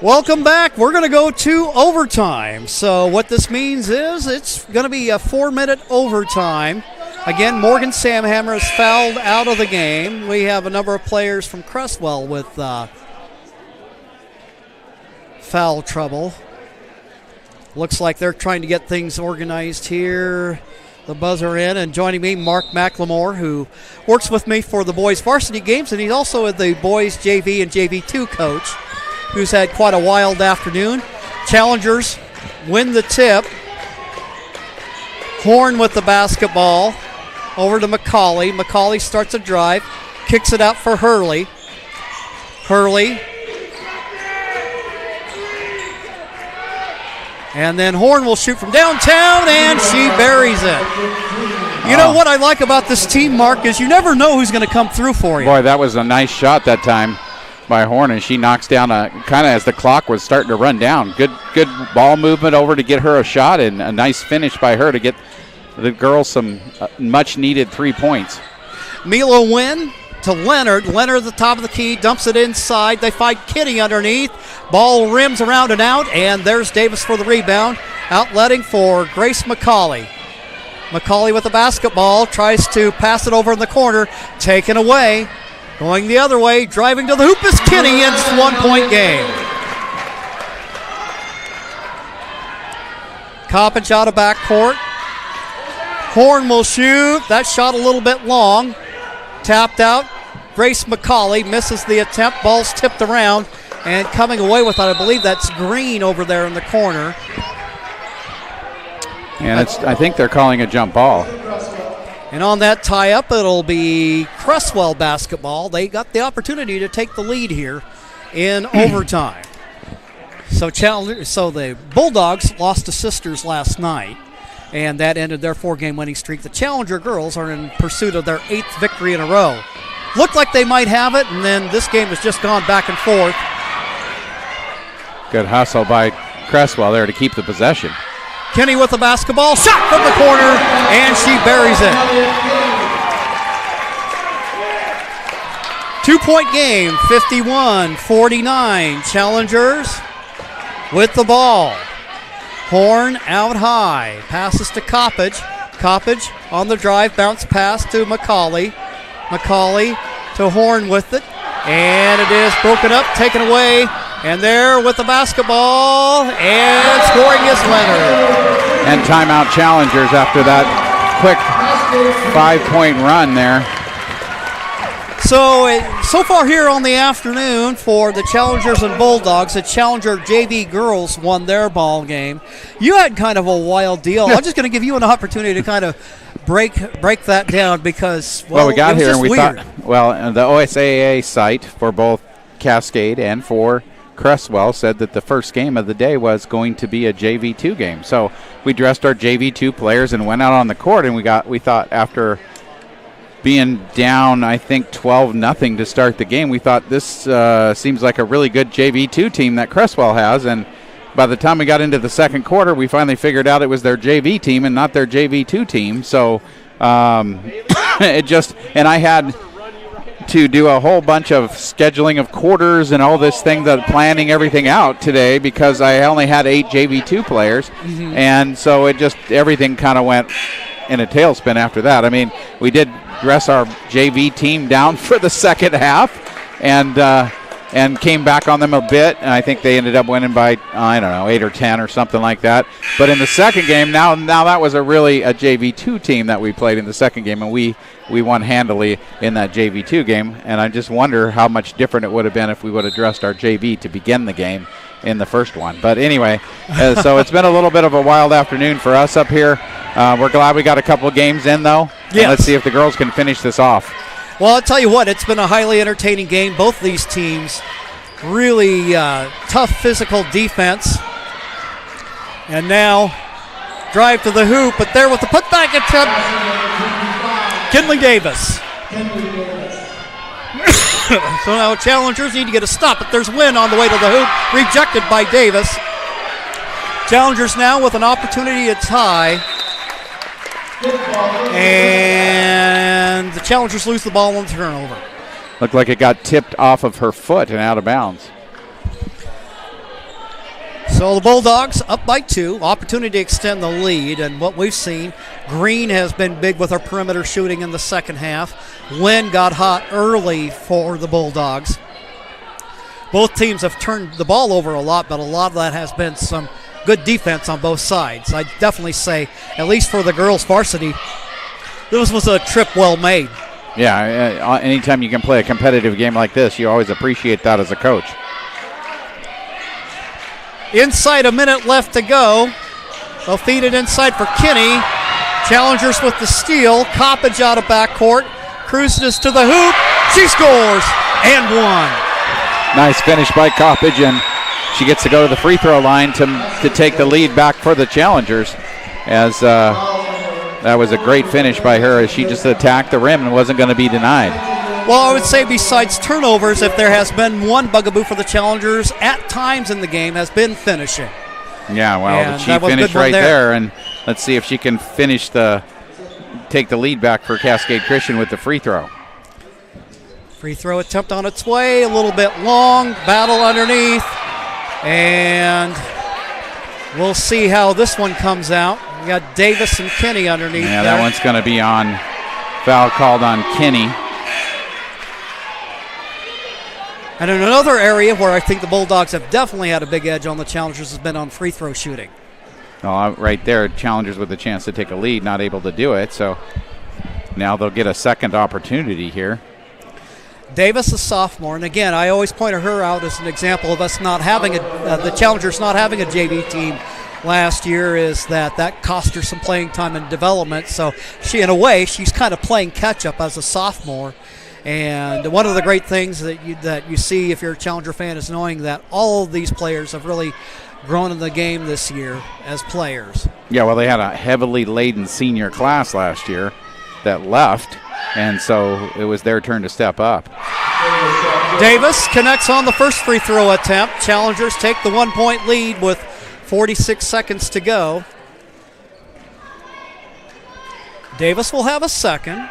Welcome back. We're going to go to overtime. So what this means is it's going to be a 4-minute overtime. Again, Morgan Samhammer is fouled out of the game. We have a number of players from Creswell with foul trouble. Looks like they're trying to get things organized here. The buzzer in, and joining me, Mark McLemore, who works with me for the boys varsity games, and he's also the boys JV and JV2 coach, who's had quite a wild afternoon. Challengers win the tip. Horn with the basketball over to McCauley. McCauley starts a drive, kicks it out for Hurley. Hurley. And then Horn will shoot from downtown, and she buries it. You know what I like about this team, Mark, is you never know who's going to come through for you. Boy, that was a nice shot that time by Horn, and she knocks down kind of as the clock was starting to run down. Good ball movement over to get her a shot, and a nice finish by her to get the girls some much-needed 3 points. Milo Wynn to Leonard. Leonard at the top of the key, dumps it inside. They find Kitty underneath. Ball rims around and out, and there's Davis for the rebound. Outletting for Grace McCauley. McCauley with the basketball, tries to pass it over in the corner, taken away. Going the other way, driving to the hoop is Kitty, and it's 1-point game. Coppage out of backcourt. Horn will shoot. That shot a little bit long. Tapped out. Grace McCauley misses the attempt. Ball's tipped around, and coming away with it, I believe that's Green over there in the corner. And I think they're calling a jump ball. And on that tie-up, it'll be Creswell basketball. They got the opportunity to take the lead here in overtime. So the Bulldogs lost to Sisters last night, and that ended their 4-game winning streak. The Challenger girls are in pursuit of their 8th victory in a row. Looked like they might have it, and then this game has just gone back and forth. Good hustle by Creswell there to keep the possession. Kenny with the basketball, shot from the corner, and she buries it. 2-point game, 51-49. Challengers with the ball. Horn out high, passes to Coppage. Coppage on the drive, bounce pass to McCauley. McCauley to Horn with it, and it is broken up, taken away, and there with the basketball, and scoring is Leonard. And timeout Challengers after that quick 5-point run there. So far here on the afternoon for the Challengers and Bulldogs, the Challenger JV girls won their ball game. You had kind of a wild deal. I'm just going to give you an opportunity to kind of break that down because, we got here and we weird. thought, the OSAA site for both Cascade and for Creswell said that the first game of the day was going to be a JV2 game. So we dressed our JV2 players and went out on the court, and we thought after being down, I think 12-0 to start the game, we thought this seems like a really good JV2 team that Creswell has, and by the time we got into the second quarter, we finally figured out it was their JV team and not their JV2 team. So and I had to do a whole bunch of scheduling of quarters and all this thing, planning everything out today because I only had 8 JV2 players, and so everything kind of went in a tailspin after that. I mean, we did dress our JV team down for the second half and came back on them a bit, and I think they ended up winning by, 8 or 10 or something like that. But in the second game, now that was really a JV2 team that we played in the second game, and we won handily in that JV2 game, and I just wonder how much different it would have been if we would have dressed our JV to begin the game in the first one. But anyway, so it's been a little bit of a wild afternoon for us up here. We're glad we got a couple of games in, though. Yes. Let's see if the girls can finish this off. Well, I'll tell you what, it's been a highly entertaining game. Both these teams really tough physical defense. And now, drive to the hoop, but there with the putback attempt, Kinley Davis. So now Challengers need to get a stop, but there's Wynn on the way to the hoop, rejected by Davis. Challengers now with an opportunity to tie. And the Challengers lose the ball on the turnover. Looked like it got tipped off of her foot and out of bounds. So the Bulldogs up by 2, opportunity to extend the lead, and what we've seen, Green has been big with her perimeter shooting in the second half. Wynn got hot early for the Bulldogs. Both teams have turned the ball over a lot, but a lot of that has been some good defense on both sides. I'd definitely say, at least for the girls varsity, this was a trip well made. Yeah, anytime you can play a competitive game like this, you always appreciate that as a coach. Inside a minute left to go. They'll feed it inside for Kinney. Challengers with the steal. Coppage out of backcourt. Cruises to the hoop. She scores and one. Nice finish by Coppage, and she gets to go to the free throw line to take the lead back for the Challengers, as that was a great finish by her as she just attacked the rim and wasn't going to be denied. Well, I would say besides turnovers, if there has been one bugaboo for the Challengers at times in the game, has been finishing. Yeah, well, she finished right there, and let's see if she can take the lead back for Cascade Christian with the free throw. Free throw attempt on its way, a little bit long, battle underneath, and we'll see how this one comes out. We got Davis and Kinney underneath. Yeah, there. That one's going to be on foul called on Kinney. And in another area where I think the Bulldogs have definitely had a big edge on the Challengers has been on free throw shooting. Oh, right there, Challengers with a chance to take a lead, not able to do it. So now they'll get a second opportunity here. Davis, a sophomore, and again, I always point her out as an example of us not having the Challengers not having a JV team last year, is that cost her some playing time and development. So she, in a way, she's kind of playing catch up as a sophomore. And one of the great things that you see if you're a Challenger fan is knowing that all of these players have really grown in the game this year as players. Yeah, well, they had a heavily laden senior class last year that left, and so it was their turn to step up. Davis connects on the first free throw attempt. Challengers take the 1-point lead with 46 seconds to go. Davis will have a second.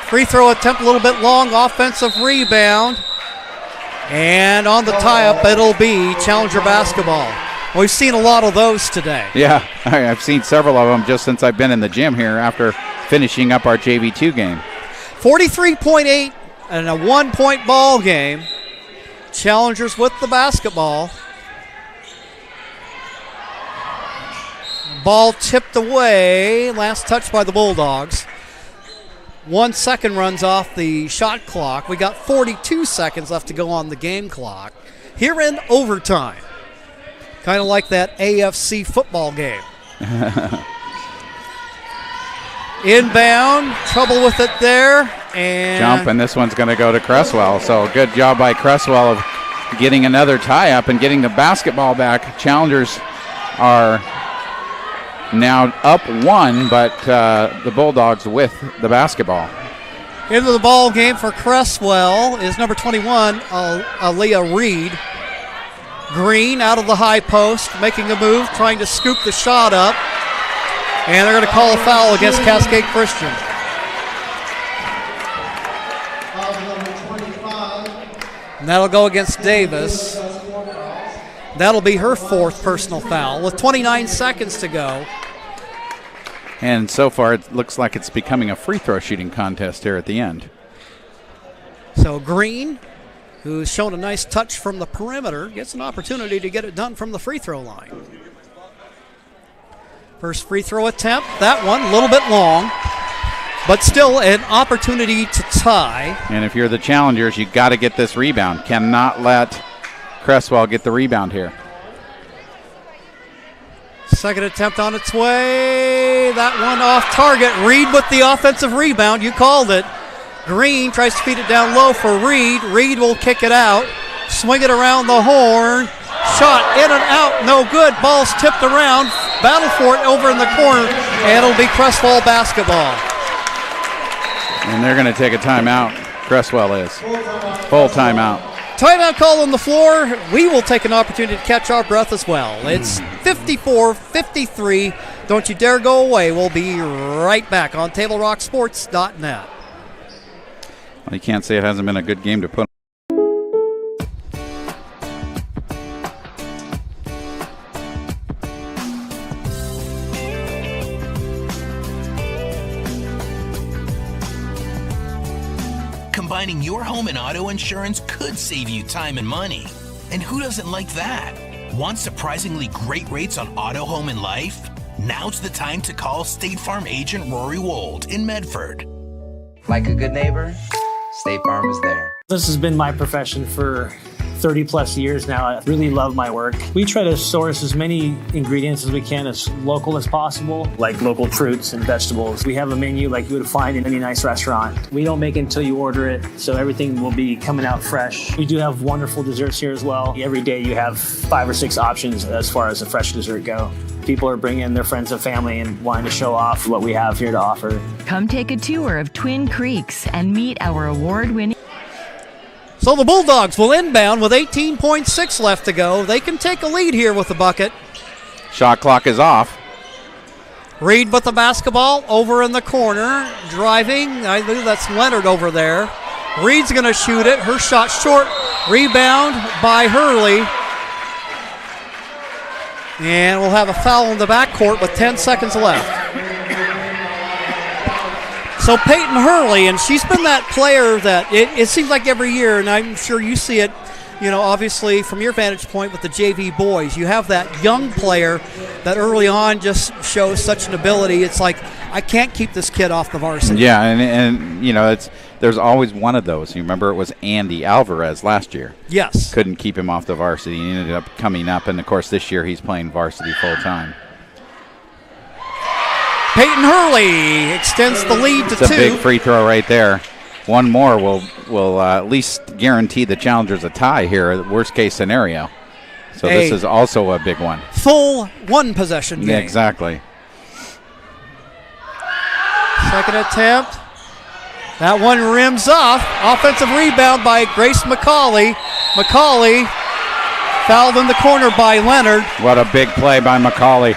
Free throw attempt a little bit long, offensive rebound. And on the tie-up, it'll be Challenger basketball. We've seen a lot of those today. Yeah, I've seen several of them just since I've been in the gym here after finishing up our JV2 game. 43.8 and a 1-point ball game. Challengers with the basketball. Ball tipped away. Last touch by the Bulldogs. 1 second runs off the shot clock. We got 42 seconds left to go on the game clock. Here in overtime. Kind of like that AFC football game. Inbound, trouble with it there. And jump, and this one's going to go to Creswell. So good job by Creswell of getting another tie-up and getting the basketball back. Challengers are now up 1, but the Bulldogs with the basketball. Into the ball game for Creswell is number 21, Aaliyah Reed. Green out of the high post, making a move, trying to scoop the shot up. And they're going to call a foul against Cascade Christian. And that'll go against Davis. That'll be her 4th personal foul with 29 seconds to go. And so far, it looks like it's becoming a free throw shooting contest here at the end. So Green, who's shown a nice touch from the perimeter, gets an opportunity to get it done from the free throw line. First free throw attempt, that one a little bit long, but still an opportunity to tie. And if you're the Challengers, you got to get this rebound. Cannot let Creswell get the rebound here. Second attempt on its way. That one off target. Reed with the offensive rebound. You called it. Green tries to feed it down low for Reed. Reed will kick it out. swing it around the horn. Shot in and out, no good. Ball's tipped around. Battle for it over in the corner, and it'll be Creswell basketball. And they're going to take a timeout. Creswell is. Full timeout. Timeout call on the floor. We will take an opportunity to catch our breath as well. It's 54-53. Don't you dare go away. We'll be right back on TableRockSports.net. Well, you can't say it hasn't been a good game to put. Combining your home and auto insurance could save you time and money. And who doesn't like that? Want surprisingly great rates on auto, home, and life? Now's the time to call State Farm agent Rory Wold in Medford. Like a good neighbor, State Farm is there. This has been my profession for 30 plus years now. I really love my work. We try to source as many ingredients as we can, as local as possible, like local fruits and vegetables. We have a menu like you would find in any nice restaurant. We don't make it until you order it, so everything will be coming out fresh. We do have wonderful desserts here as well. Every day you have 5 or 6 options as far as a fresh dessert go. People are bringing their friends and family and wanting to show off what we have here to offer. Come take a tour of Twin Creeks and meet our award-winning... So the Bulldogs will inbound with 18.6 left to go. They can take a lead here with the bucket. Shot clock is off. Reed with the basketball over in the corner. Driving. I believe that's Leonard over there. Reed's going to shoot it. Her shot short. Rebound by Hurley. And we'll have a foul in the backcourt with 10 seconds left. So Peyton Hurley, and she's been that player that it seems like every year, and I'm sure you see it, obviously from your vantage point with the JV boys, you have that young player that early on just shows such an ability. It's like, I can't keep this kid off the varsity. Yeah, and there's always one of those. You remember it was Andy Alvarez last year. Yes. Couldn't keep him off the varsity. He ended up coming up, and of course this year he's playing varsity full time. Peyton Hurley extends the lead to 2. It's a big free throw right there. One more will at least guarantee the Challengers a tie here, worst case scenario. So this is also a big one. Full one possession game. Yeah, exactly. Second attempt. That one rims off. Offensive rebound by Grace McCauley. McCauley fouled in the corner by Leonard. What a big play by McCauley.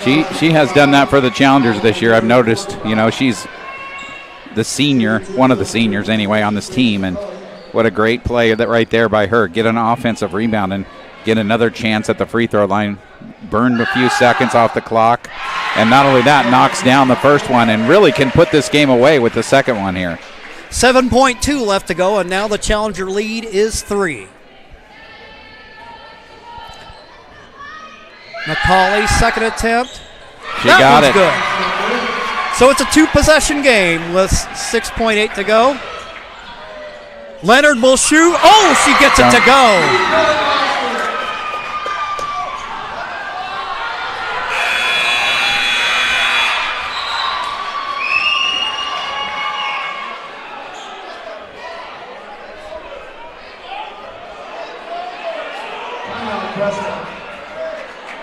She has done that for the Challengers this year. I've noticed, she's the senior, one of the seniors anyway, on this team, and what a great play that right there by her. Get an offensive rebound and get another chance at the free throw line. Burned a few seconds off the clock, and not only that, knocks down the first one and really can put this game away with the second one here. 7.2 left to go, and now the Challenger lead is 3. McCauley, second attempt. She got it. Good. So it's a 2-possession game with 6.8 to go. Leonard will shoot. Oh, she gets it to go.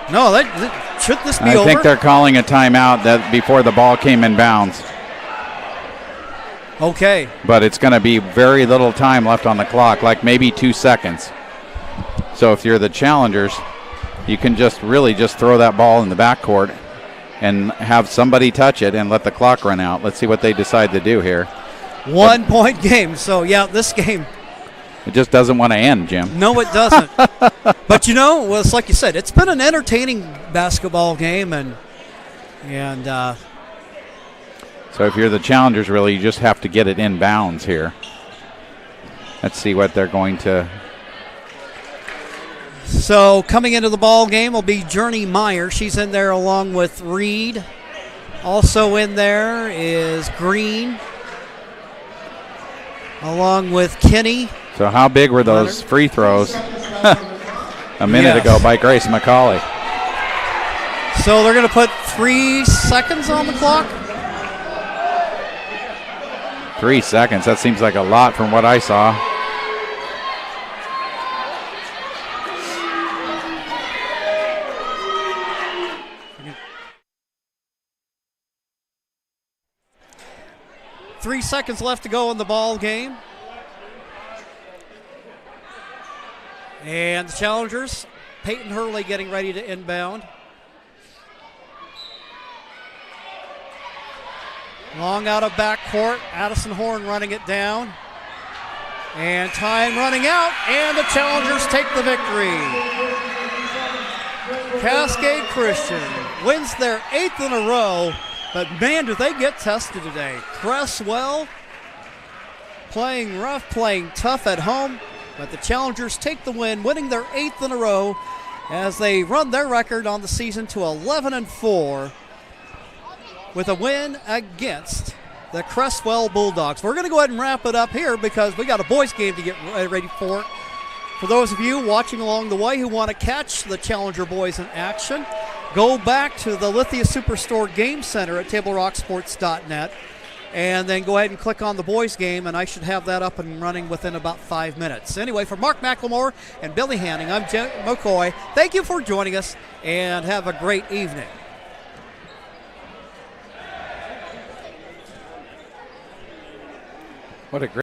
No, should this be over? I think they're calling a timeout that before the ball came in bounds. Okay. But it's going to be very little time left on the clock, like maybe 2 seconds. So if you're the Challengers, you can just throw that ball in the backcourt and have somebody touch it and let the clock run out. Let's see what they decide to do here. 1 point game. So, yeah, this game. It just doesn't want to end, Jim. No, it doesn't. But, it's like you said, it's been an entertaining basketball game. And so if you're the Challengers, really, you just have to get it in bounds here. Let's see what they're going to. So coming into the ball game will be Journey Meyer. She's in there along with Reed. Also in there is Green, along with Kinney. So how big were those free throws a minute ago by Grace McCauley? So they're going to put 3 seconds on the clock. 3 seconds. That seems like a lot from what I saw. 3 seconds left to go in the ball game. And the Challengers, Peyton Hurley getting ready to inbound. Long out of backcourt. Addison Horn running it down. And time running out, and the Challengers take the victory. Cascade Christian wins their 8th in a row, but man, do they get tested today. Creswell playing rough, playing tough at home, but the Challengers take the win, winning their 8th in a row as they run their record on the season to 11-4 with a win against the Creswell Bulldogs. We're going to go ahead and wrap it up here because we got a boys game to get ready for. For those of you watching along the way who want to catch the Challenger boys in action, go back to the Lithia Superstore Game Center at TableRockSports.net and then go ahead and click on the boys game, and I should have that up and running within about 5 minutes. Anyway, for Mark McLemore and Billy Hanning, I'm Jim McCoy. Thank you for joining us, and have a great evening. What a great